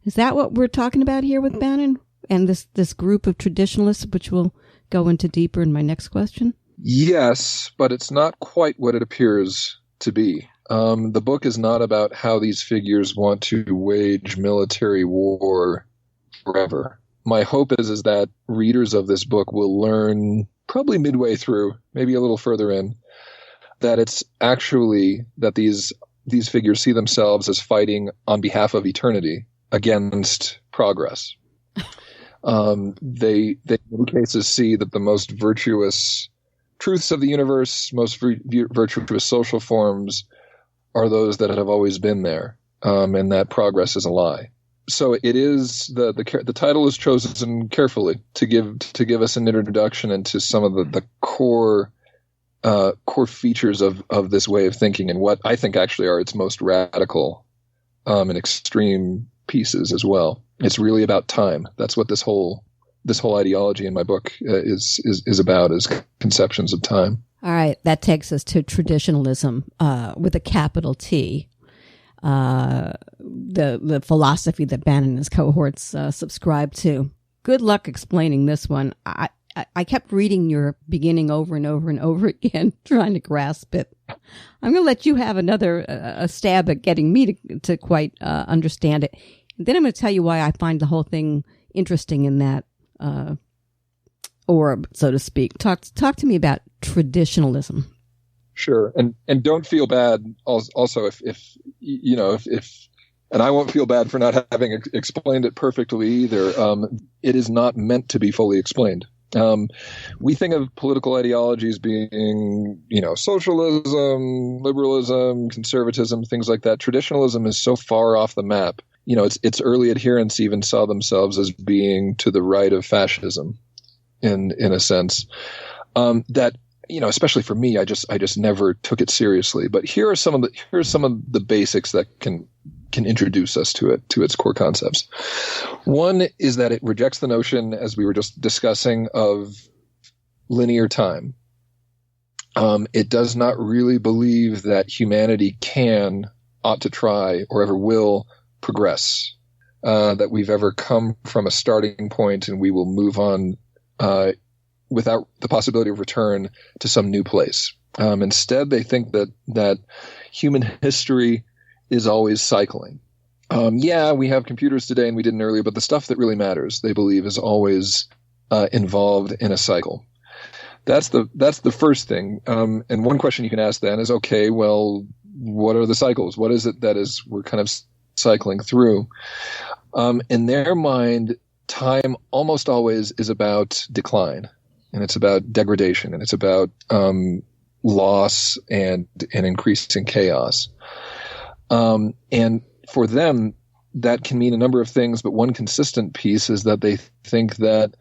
Is that what we're talking about here with Bannon and this group of traditionalists, which we'll go into deeper in my next question? Yes, but it's not quite what it appears to be. The book is not about how these figures want to wage military war forever. My hope is that readers of this book will learn, probably midway through, maybe a little further in, that it's actually that these figures see themselves as fighting on behalf of eternity against progress. They in many cases see that the most virtuous truths of the universe, most virtuous social forms, are those that have always been there, and that progress is a lie. So it is the title is chosen carefully to give us an introduction into some of the core features of this way of thinking, and what I think actually are its most radical and extreme pieces as well. It's really about time. That's what this whole ideology in my book is about, is conceptions of time. All right, that takes us to traditionalism with a capital T. The philosophy that Bannon and his cohorts subscribe to. Good luck explaining this one. I kept reading your beginning over and over and over again, trying to grasp it. I'm going to let you have another a stab at getting me to quite understand it. And then I'm going to tell you why I find the whole thing interesting in that orb, so to speak. Talk to me about traditionalism. Sure, and don't feel bad. Also, if and I won't feel bad for not having explained it perfectly either. It is not meant to be fully explained. We think of political ideologies being, socialism, liberalism, conservatism, things like that. Traditionalism is so far off the map. Its early adherents even saw themselves as being to the right of fascism, in a sense. That, especially for me, I just never took it seriously. But here are some of the basics that can introduce us to its core concepts. One is that it rejects the notion, as we were just discussing, of linear time. It does not really believe that humanity ought to try, or ever will progress, that we've ever come from a starting point and we will move on without the possibility of return to some new place. Instead, they think that human history is always cycling. We have computers today and we didn't earlier, but the stuff that really matters, they believe, is always involved in a cycle. That's the first thing. And one question you can ask then is, okay, well, what are the cycles? What is it that we're kind of cycling through? In their mind, time almost always is about decline, and it's about degradation, and it's about loss and increasing chaos. And for them, that can mean a number of things, but one consistent piece is that they think that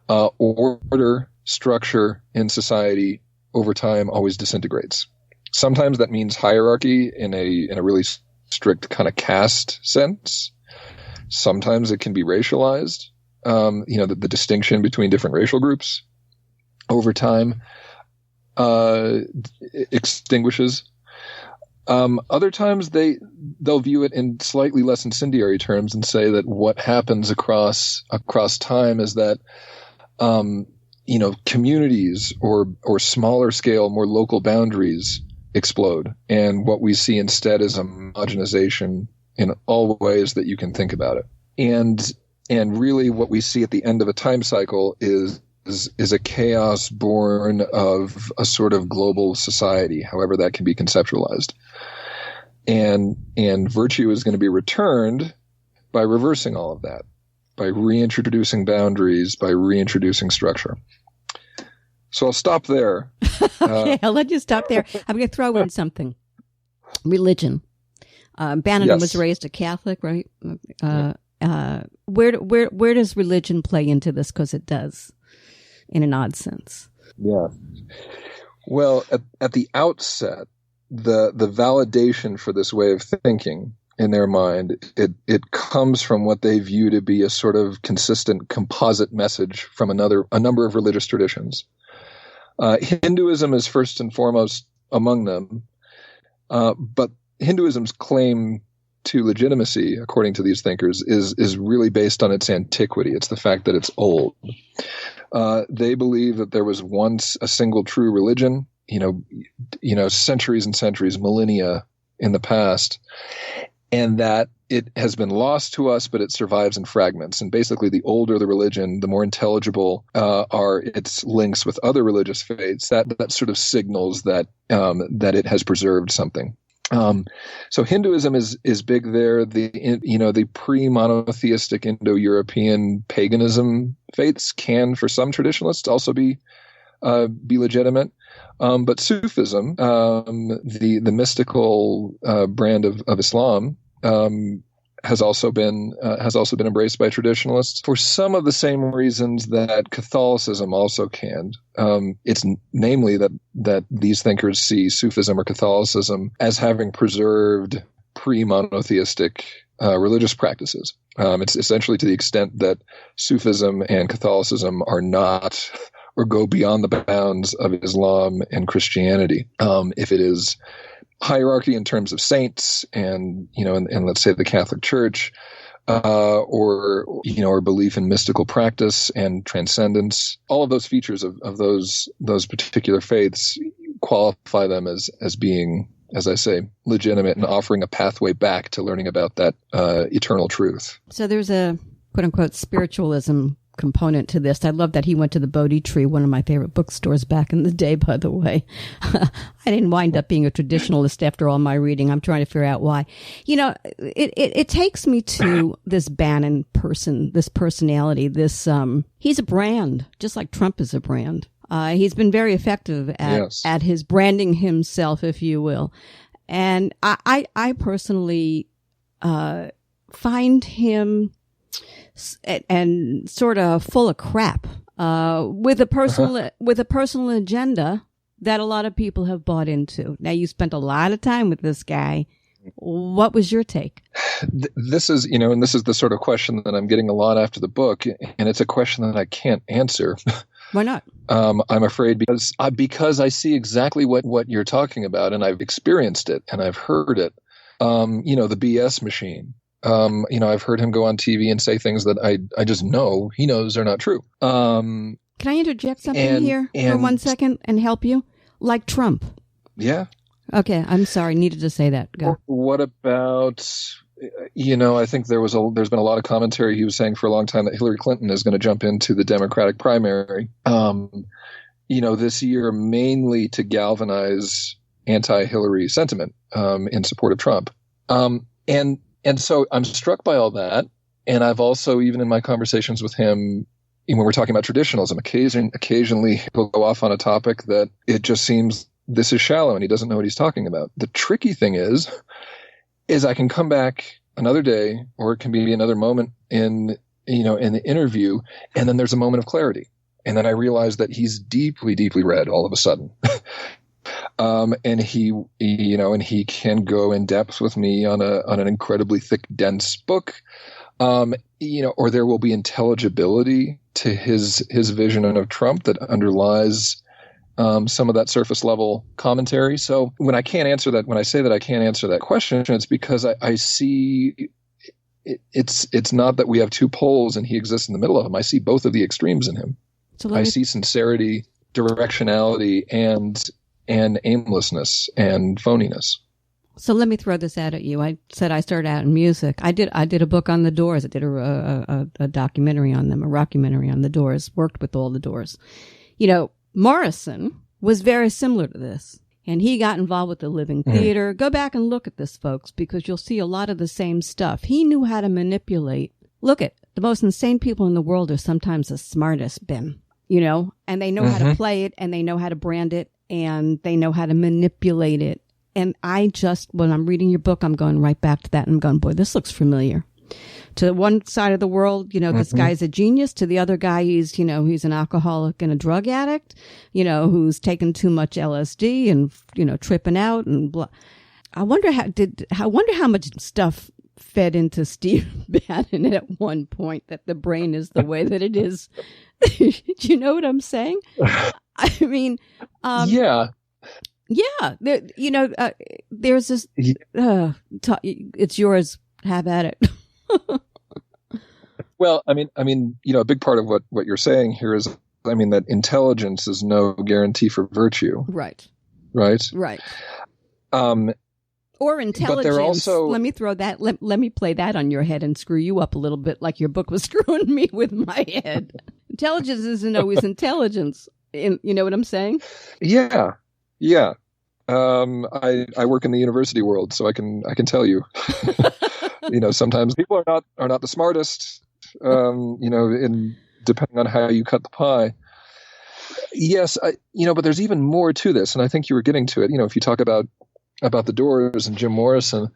order, structure in society over time always disintegrates. Sometimes that means hierarchy in a really strict kind of caste sense. Sometimes it can be racialized, the distinction between different racial groups over time extinguishes. Other times they'll view it in slightly less incendiary terms and say that what happens across time is that communities or smaller scale, more local boundaries explode, and what we see instead is a homogenization in all ways that you can think about it. And really, what we see at the end of a time cycle is a chaos born of a sort of global society, however that can be conceptualized. And virtue is going to be returned by reversing all of that, by reintroducing boundaries, by reintroducing structure. So I'll stop there. Okay, I'll let you stop there. I'm going to throw in something. Religion. Bannon was raised a Catholic, right? Where does religion play into this? Because it does, in an odd sense. Yeah. Well, at the outset, the validation for this way of thinking in their mind, it comes from what they view to be a sort of consistent composite message from a number of religious traditions. Hinduism is first and foremost among them, but Hinduism's claim to legitimacy, according to these thinkers, is really based on its antiquity. It's the fact that it's old. They believe that there was once a single true religion, centuries and centuries, millennia in the past, and that it has been lost to us, but it survives in fragments. And basically, the older the religion, the more intelligible are its links with other religious faiths. That sort of signals that it has preserved something. So Hinduism is big there. The pre-monotheistic Indo-European paganism faiths can, for some traditionalists, also be legitimate. But Sufism, the mystical brand of Islam, has also been embraced by traditionalists for some of the same reasons that Catholicism also can. It's namely that these thinkers see Sufism or Catholicism as having preserved pre-monotheistic religious practices. It's essentially to the extent that Sufism and Catholicism are not or go beyond the bounds of Islam and Christianity. If it is hierarchy in terms of saints and let's say the Catholic Church, or belief in mystical practice and transcendence, all of those features of those particular faiths qualify them as being, as I say, legitimate and offering a pathway back to learning about that eternal truth. So there's a quote unquote spiritualism component to this. I love that he went to the Bodhi Tree, one of my favorite bookstores back in the day, by the way. I didn't wind up being a traditionalist after all my reading. I'm trying to figure out why. It takes me to this Bannon person, this personality, he's a brand, just like Trump is a brand. He's been very effective at his branding himself, if you will. And I personally find him and sort of full of crap, with a personal agenda that a lot of people have bought into. Now, you spent a lot of time with this guy. What was your take? This is the sort of question that I'm getting a lot after the book, and it's a question that I can't answer. Why not? I'm afraid because I see exactly what you're talking about, and I've experienced it and I've heard it. The BS machine. I've heard him go on TV and say things that I just know he knows are not true. Can I interject something here for 1 second and help you? Like Trump. Yeah. Okay, I'm sorry. Needed to say that. Go. What about, I think there's been a lot of commentary. He was saying for a long time that Hillary Clinton is going to jump into the Democratic primary, this year, mainly to galvanize anti-Hillary sentiment in support of Trump. And so I'm struck by all that. And I've also, even in my conversations with him, when we're talking about traditionalism, occasionally he'll go off on a topic that it just seems this is shallow and he doesn't know what he's talking about. The tricky thing is I can come back another day, or it can be another moment in the interview, and then there's a moment of clarity. And then I realize that he's deeply, deeply read all of a sudden. And he can go in depth with me on an incredibly thick, dense book. Or there will be intelligibility to his vision of Trump that underlies some of that surface level commentary. So when I say that I can't answer that question, it's because I see it's not that we have two poles and he exists in the middle of them. I see both of the extremes in him. So I see sincerity, directionality, and aimlessness and phoniness. So let me throw this out at you. I said I started out in music. I did a book on the Doors. I did a documentary on them, a rockumentary on the Doors. Worked with all the Doors. Morrison was very similar to this, and he got involved with the Living Theater. Go back and look at this, folks, because you'll see a lot of the same stuff. He knew how to manipulate. Look at the most insane people in the world are sometimes the smartest, Ben. And they know how to play it, and they know how to brand it, and they know how to manipulate it. And when I'm reading your book, I'm going right back to that, and I'm going, boy, this looks familiar. To one side of the world, this guy's a genius. To the other guy, he's an alcoholic and a drug addict, who's taken too much LSD and, tripping out and blah. I wonder how much stuff fed into Steve Bannon at one point that the brain is the way that it is. Do you know what I'm saying? I mean, yeah. Yeah. There's this, it's yours. Have at it. Well, I mean, a big part of what you're saying here is, that intelligence is no guarantee for virtue. Right. Right. Right. Or intelligence. But they're also, let me throw that. Let me play that on your head and screw you up a little bit, like your book was screwing me with my head. Intelligence isn't always intelligence. You know what I'm saying? Yeah. Yeah. I work in the university world, so I can tell you. Sometimes people are not the smartest. In depending on how you cut the pie. Yes, but there's even more to this, and I think you were getting to it. If you talk about the Doors and Jim Morrison,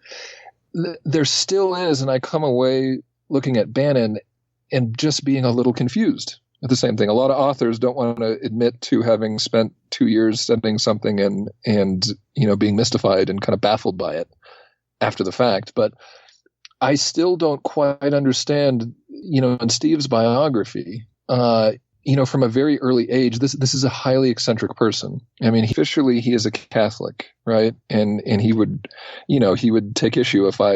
there still is, and I come away looking at Bannon and just being a little confused at the same thing. A lot of authors don't want to admit to having spent 2 years studying something and being mystified and kind of baffled by it after the fact. But I still don't quite understand, in Steve's biography, from a very early age, this is a highly eccentric person. I mean, officially he is a Catholic, right? And he would take issue if I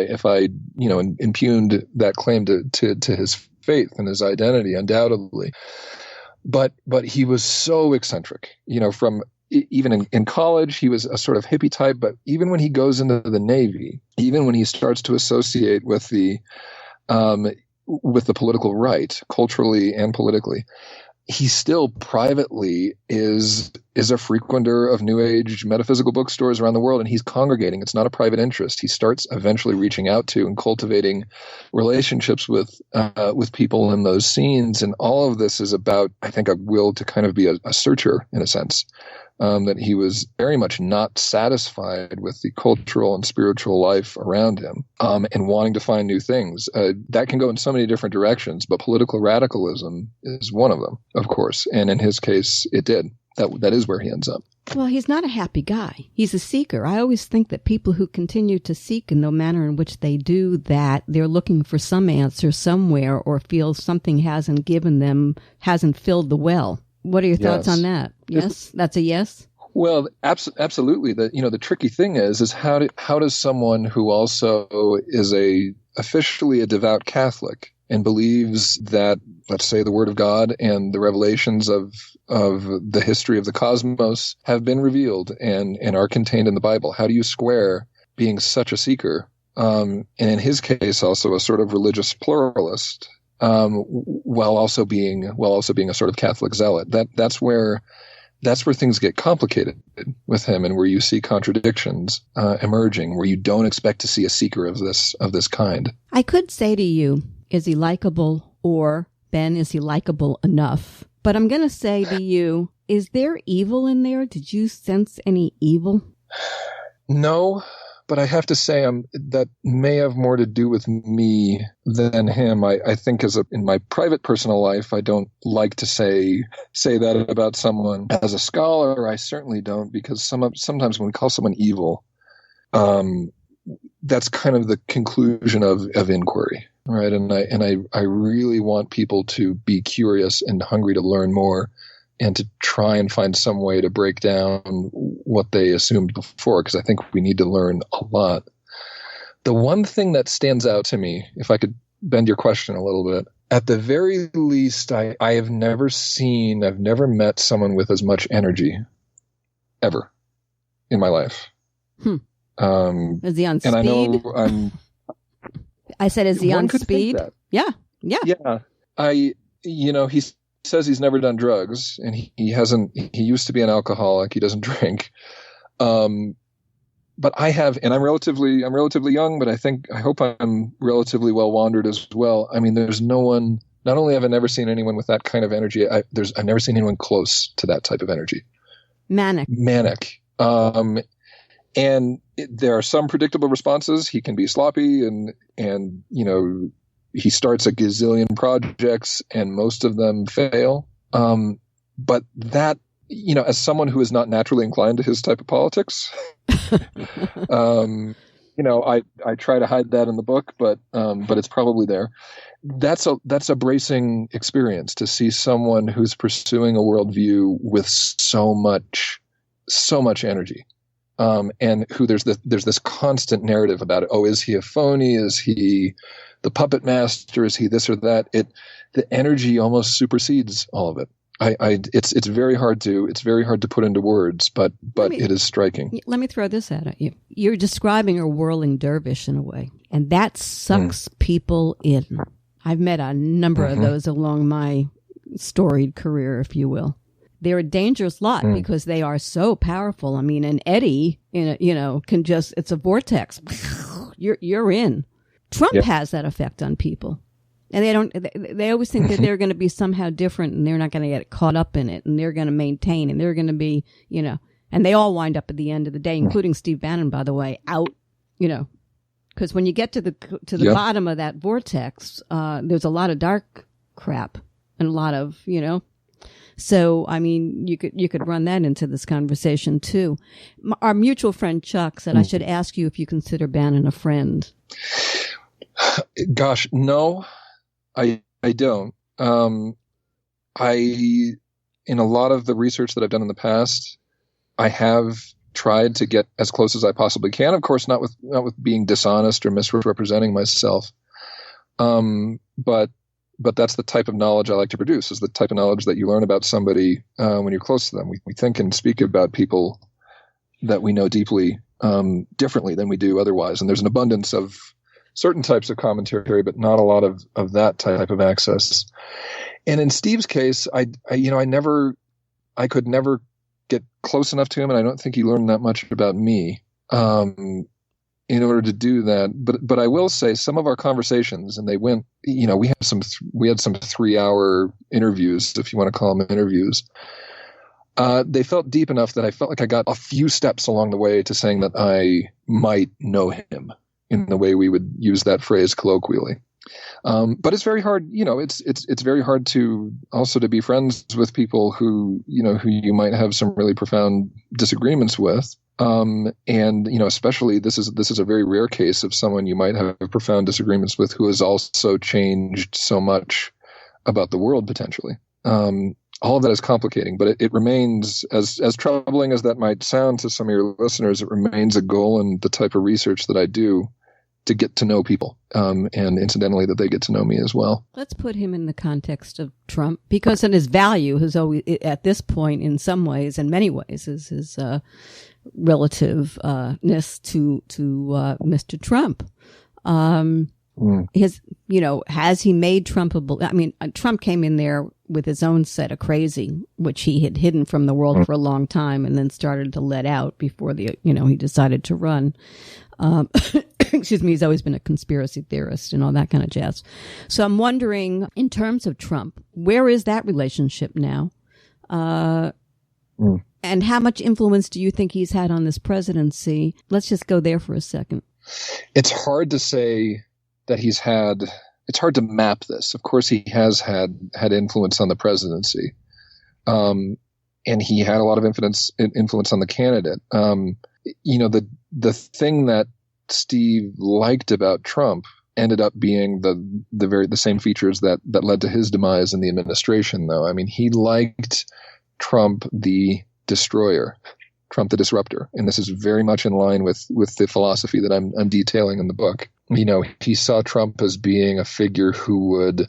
impugned that claim to his faith and his identity, undoubtedly. But he was so eccentric, from even in college, he was a sort of hippie type, but even when he goes into the Navy, even when he starts to associate with the political right, culturally and politically, he still privately is a frequenter of New Age metaphysical bookstores around the world, and he's congregating. It's not a private interest. He starts eventually reaching out to and cultivating relationships with people in those scenes, and all of this is about, I think, a will to kind of be a searcher in a sense. That he was very much not satisfied with the cultural and spiritual life around him, and wanting to find new things. That can go in so many different directions, but political radicalism is one of them, of course. And in his case, it did. That is where he ends up. Well, he's not a happy guy. He's a seeker. I always think that people who continue to seek in the manner in which they do that, they're looking for some answer somewhere, or feel something hasn't filled the well. What are your thoughts on that? Yes, that's a yes. Well, absolutely. The tricky thing is how does someone who also is officially a devout Catholic and believes that, let's say, the Word of God and the revelations of the history of the cosmos have been revealed and are contained in the Bible, how do you square being such a seeker, and in his case also a sort of religious pluralist, while also being a sort of Catholic zealot? That's where things get complicated with him, and where you see contradictions emerging, where you don't expect to see a seeker of this kind. I could say to you, is he likable? Or, Ben, is he likable enough? But I'm going to say to you, Is there evil in there? Did you sense any evil? No, but I have to say that may have more to do with me than him. I think in my private personal life, I don't like to say that about someone. As a scholar, I certainly don't, because sometimes when we call someone evil, that's kind of the conclusion of inquiry, right? And I really want people to be curious and hungry to learn more, and to try and find some way to break down what they assumed before, because I think we need to learn a lot. The one thing that stands out to me, if I could bend your question a little bit, at the very least, I have never met someone with as much energy ever in my life. Is he on speed? And I know I said, is he on speed? Yeah. He says he's never done drugs, and he used to be an alcoholic. He doesn't drink. But I have, and I'm relatively young, but I hope I'm relatively well wandered as well. I mean, there's no one, not only have I never seen anyone with that kind of energy, I've never seen anyone close to that type of energy. Manic. And there are some predictable responses. He can be sloppy and he starts a gazillion projects and most of them fail. But that, as someone who is not naturally inclined to his type of politics, I try to hide that in the book, but it's probably there. That's a bracing experience to see someone who's pursuing a worldview with so much energy. And who there's this constant narrative about it. Oh, is he a phony? Is he the puppet master? Is he this or that? The energy almost supersedes all of it. It's very hard to put into words, but it is striking. Let me throw this at you. You're describing a whirling dervish in a way, and that sucks people in. I've met a number of those along my storied career, if you will. They're a dangerous lot because they are so powerful. I mean, an eddy, can just, it's a vortex. You're in. Trump has that effect on people. And they always think that they're going to be somehow different and they're not going to get caught up in it and they're going to maintain and they're going to be, and they all wind up at the end of the day, including Steve Bannon, by the way, out, because when you get to the bottom of that vortex, there's a lot of dark crap and a lot of, So, I mean, you could run that into this conversation too. Our mutual friend Chuck said I should ask you if you consider Bannon a friend. Gosh, no, I don't. In a lot of the research that I've done in the past, I have tried to get as close as I possibly can. Of course, not with being dishonest or misrepresenting myself. But that's the type of knowledge I like to produce, is the type of knowledge that you learn about somebody when you're close to them. We think and speak about people that we know deeply differently than we do otherwise. And there's an abundance of certain types of commentary, but not a lot of that type of access. And in Steve's case, I could never get close enough to him, and I don't think he learned that much about me in order to do that. But I will say some of our conversations, and they went, we had some 3-hour interviews, if you want to call them interviews. They felt deep enough that I felt like I got a few steps along the way to saying that I might know him in the way we would use that phrase colloquially. But it's very hard, it's very hard to be friends with people who you might have some really profound disagreements with. And especially this is a very rare case of someone you might have profound disagreements with who has also changed so much about the world potentially. All of that is complicating, but it remains, as troubling as that might sound to some of your listeners, it remains a goal in the type of research that I do, to get to know people, and incidentally that they get to know me as well. Let's put him in the context of Trump, because in his value has always, at this point, in some ways, in many ways, is his relativeness to Mr. Trump. Has he made Trump Trump came in there with his own set of crazy, which he had hidden from the world for a long time, and then started to let out before he decided to run. Excuse me, he's always been a conspiracy theorist and all that kind of jazz. So I'm wondering, in terms of Trump, where is that relationship now? Mm. And how much influence do you think he's had on this presidency? Let's just go there for a second. It's hard to say that he's had. It's hard to map this. Of course, he has had influence on the presidency, and he had a lot of influence on the candidate. The thing that Steve liked about Trump ended up being the same features that led to his demise in the administration, though. I mean, he liked Trump the destroyer, Trump the disruptor, and this is very much in line with the philosophy that I'm detailing in the book. He saw Trump as being a figure who would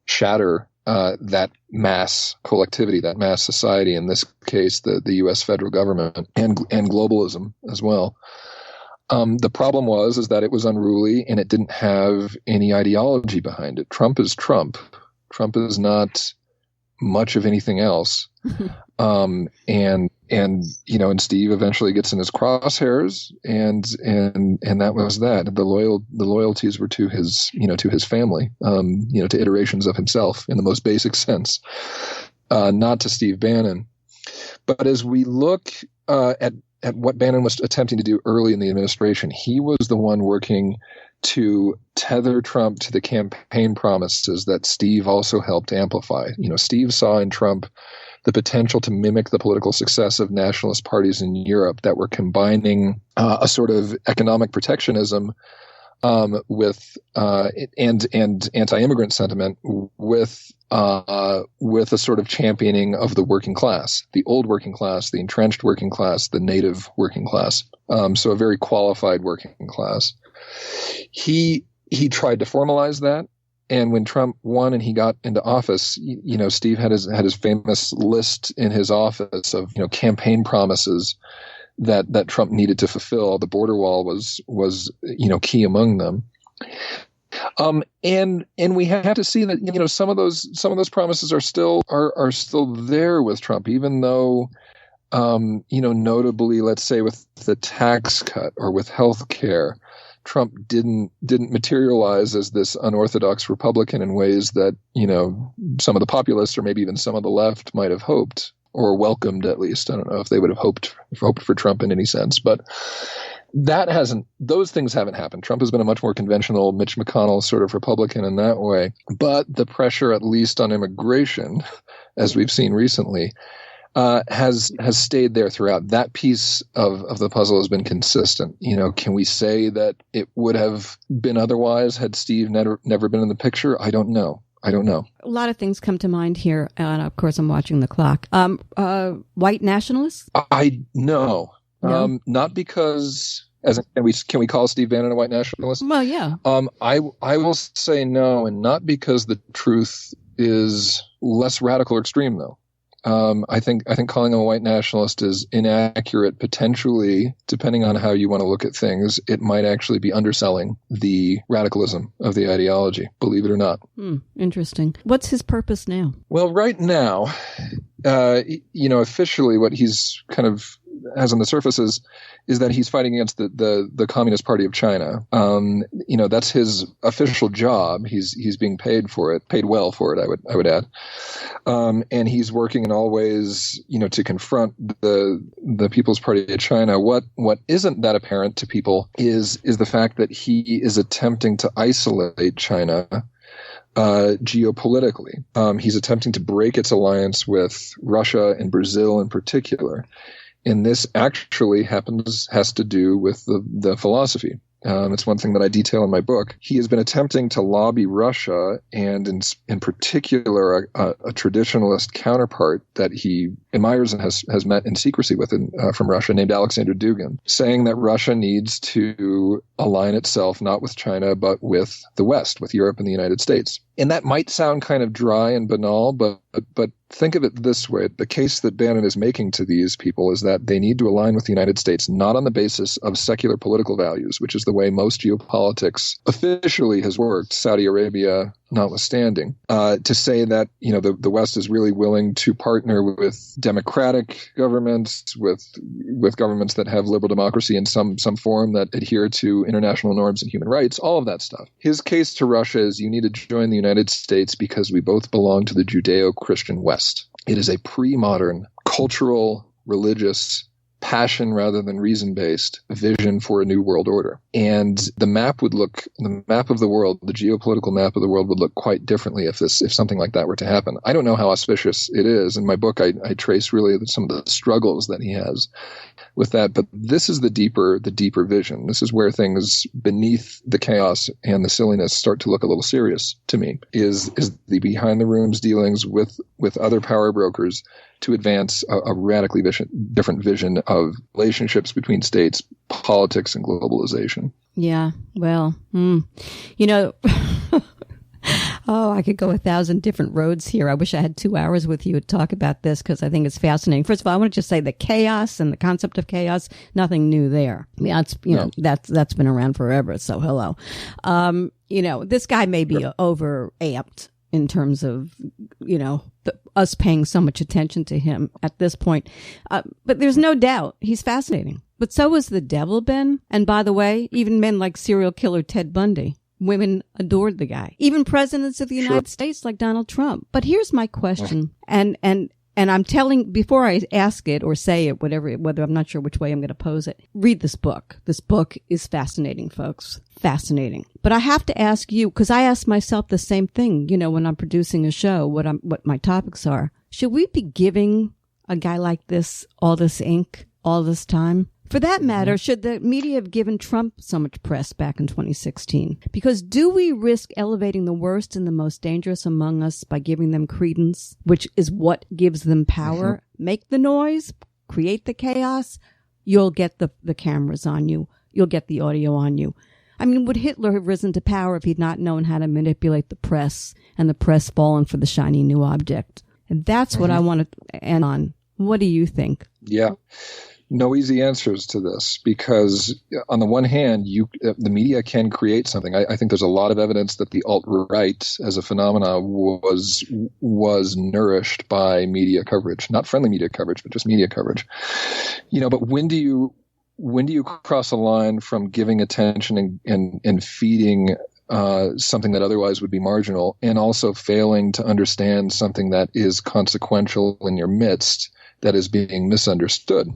shatter that mass collectivity, that mass society, in this case, the U.S. federal government and globalism as well. The problem is that it was unruly and it didn't have any ideology behind it. Trump is Trump. Trump is not much of anything else. And Steve eventually gets in his crosshairs, and that was that. The loyalties were to his family, to iterations of himself in the most basic sense, not to Steve Bannon. But as we look at what Bannon was attempting to do early in the administration, he was the one working to tether Trump to the campaign promises that Steve also helped amplify. Steve saw in Trump the potential to mimic the political success of nationalist parties in Europe that were combining a sort of economic protectionism with and anti-immigrant sentiment with a sort of championing of the working class, the old working class, the entrenched working class, the native working class. So a very qualified working class. He tried to formalize that. And when Trump won and he got into office, Steve had his famous list in his office of campaign promises that Trump needed to fulfill. The border wall was key among them. And we have to see that some of those promises are still there with Trump, even though notably, let's say with the tax cut or with health care, Trump didn't materialize as this unorthodox Republican in ways that, some of the populists or maybe even some of the left might have hoped or welcomed, at least. I don't know if they would have hoped for Trump in any sense, but those things haven't happened. Trump has been a much more conventional Mitch McConnell sort of Republican in that way. But the pressure, at least on immigration, as we've seen recently, has stayed there throughout. That piece of the puzzle has been consistent. Can we say that it would have been otherwise had Steve never been in the picture? I don't know. A lot of things come to mind here, and of course I'm watching the clock. White nationalists? No. Not because can we call Steve Bannon a white nationalist? Well, yeah. I will say no, and not because the truth is less radical or extreme, though. I think calling him a white nationalist is inaccurate, potentially, depending on how you want to look at things. It might actually be underselling the radicalism of the ideology, believe it or not. Interesting. What's his purpose now? Well, right now, officially what he's kind of has on the surface is that he's fighting against the Communist Party of China. That's his official job. He's being paid well for it, I would add. And he's working in all ways, to confront the People's Party of China. What isn't that apparent to people is the fact that he is attempting to isolate China geopolitically. He's attempting to break its alliance with Russia and Brazil in particular. And this actually has to do with the philosophy. It's one thing that I detail in my book. He has been attempting to lobby Russia and in particular a traditionalist counterpart that he admires and has met in secrecy with from Russia named Alexander Dugin, saying that Russia needs to align itself not with China but with the West, with Europe and the United States. And that might sound kind of dry and banal, but think of it this way. The case that Bannon is making to these people is that they need to align with the United States not on the basis of secular political values, which is the way most geopolitics officially has worked, Saudi Arabia notwithstanding, to say that the West is really willing to partner with democratic governments, with governments that have liberal democracy in some form, that adhere to international norms and human rights, all of that stuff. His case to Russia is you need to join the United States because we both belong to the Judeo-Christian West. It is a pre-modern cultural, religious, passion rather than reason-based vision for a new world order. And the map of the world, the geopolitical map of the world would look quite differently if something like that were to happen. I don't know how auspicious it is. In my book, I trace really some of the struggles that he has with that. But this is the deeper vision. This is where things beneath the chaos and the silliness start to look a little serious to me, is the behind the rooms dealings with other power brokers to advance a radically different vision of relationships between states, politics, and globalization. Yeah, well, I could go 1,000 different roads here. I wish I had 2 hours with you to talk about this because I think it's fascinating. First of all, I want to just say the chaos and the concept of chaos, nothing new there. I mean, that's been around forever. So hello. This guy may be overamped in terms of, us paying so much attention to him at this point. But there's no doubt he's fascinating. But so is the devil, Ben. And by the way, even men like serial killer Ted Bundy. Women adored the guy. Even presidents of the United States like Donald Trump. But here's my question. And I'm telling, before I ask it or say it, whether I'm not sure which way I'm going to pose it, read this book. This book is fascinating, folks. Fascinating. But I have to ask you, because I ask myself the same thing, when I'm producing a show, what my topics are. Should we be giving a guy like this all this ink all this time? For that matter, should the media have given Trump so much press back in 2016? Because do we risk elevating the worst and the most dangerous among us by giving them credence, which is what gives them power? Make the noise, create the chaos. You'll get the cameras on you. You'll get the audio on you. I mean, would Hitler have risen to power if he'd not known how to manipulate the press and the press fallen for the shiny new object? And that's what I want to end on. What do you think? Yeah. No easy answers to this, because on the one hand, the media can create something. I think there's a lot of evidence that the alt-right as a phenomena was nourished by media coverage, not friendly media coverage, but just media coverage. But when do you cross a line from giving attention and feeding something that otherwise would be marginal, and also failing to understand something that is consequential in your midst that is being misunderstood?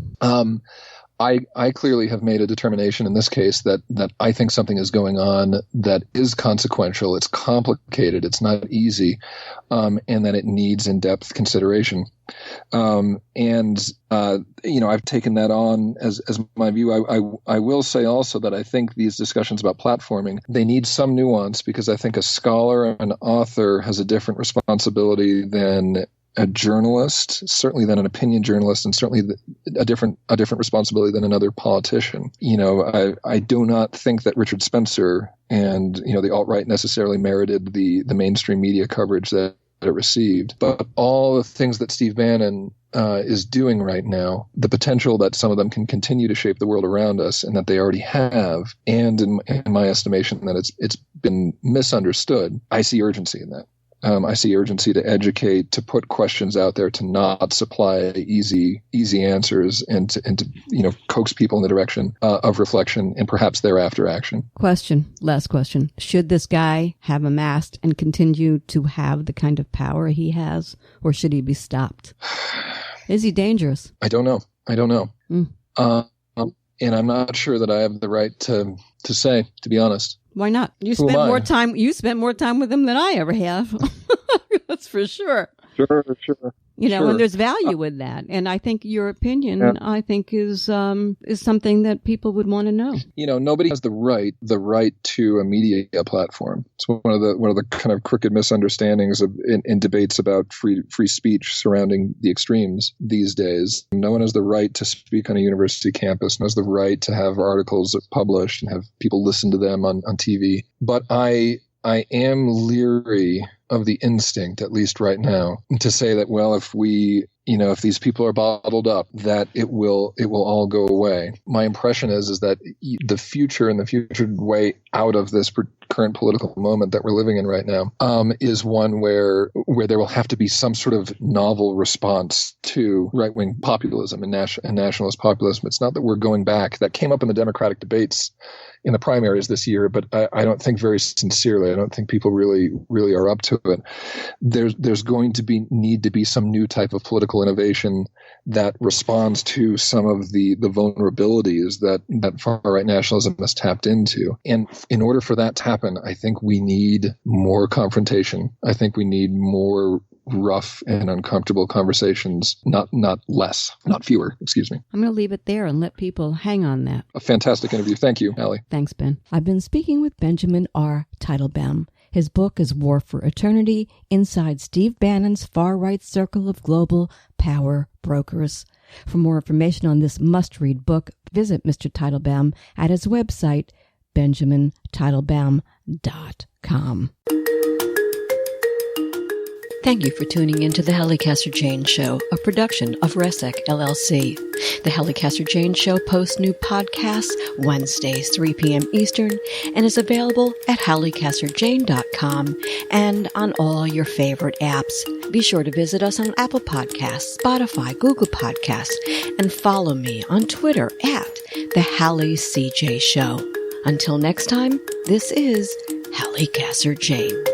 I clearly have made a determination in this case that I think something is going on that is consequential. It's complicated. It's not easy, and that it needs in-depth consideration. I've taken that on as my view. I will say also that I think these discussions about platforming, they need some nuance, because I think a scholar and an author has a different responsibility than a journalist, certainly than an opinion journalist, and certainly a different responsibility than another politician. I do not think that Richard Spencer and the alt-right necessarily merited the mainstream media coverage that it received. But all the things that Steve Bannon is doing right now, the potential that some of them can continue to shape the world around us, and that they already have, and in my estimation that it's been misunderstood, I see urgency in that. I see urgency to educate, to put questions out there, to not supply easy answers, and to coax people in the direction of reflection and perhaps thereafter action. Last question. Should this guy have amassed and continue to have the kind of power he has, or should he be stopped? Is he dangerous? I don't know. And I'm not sure that I have the right to say, to be honest. Why not? You spent more time with him than I ever have. That's for sure. Sure. And there's value in that. And I think your opinion, I think, is something that people would want to know. Nobody has the right to a media platform. It's one of the kind of crooked misunderstandings in debates about free speech surrounding the extremes these days. No one has the right to speak on a university campus. No one has the right to have articles published and have people listen to them on TV. But I am leery of the instinct, at least right now, to say that, well, if these people are bottled up, that it will all go away. My impression is that the future and the future way out of this current political moment that we're living in right now, is one where there will have to be some sort of novel response to right-wing populism and nationalist populism. It's not that we're going back. That came up in the Democratic debates in the primaries this year, but I don't think very sincerely. I don't think people really are up to it. There's going to need to be some new type of political innovation that responds to some of the vulnerabilities that far-right nationalism has tapped into. And in order for that to happen, I think we need more confrontation. I think we need more rough and uncomfortable conversations, not fewer, excuse me. I'm going to leave it there and let people hang on that. A fantastic interview. Thank you, Halli. Thanks, Ben. I've been speaking with Benjamin R. Teitelbaum. His book is War for Eternity, Inside Steve Bannon's Far-Right Circle of Global Power Brokers. For more information on this must-read book, visit Mr. Teitelbaum at his website, benjaminteitelbaum.com. Thank you for tuning in to the Halli Casser-Jayne Show, a production of Resec LLC. The Halli Casser-Jayne Show posts new podcasts Wednesdays, 3 p.m. Eastern, and is available at hallicasserjayne.com and on all your favorite apps. Be sure to visit us on Apple Podcasts, Spotify, Google Podcasts, and follow me on Twitter at The Halli CJ Show. Until next time, this is Halli Casser-Jayne.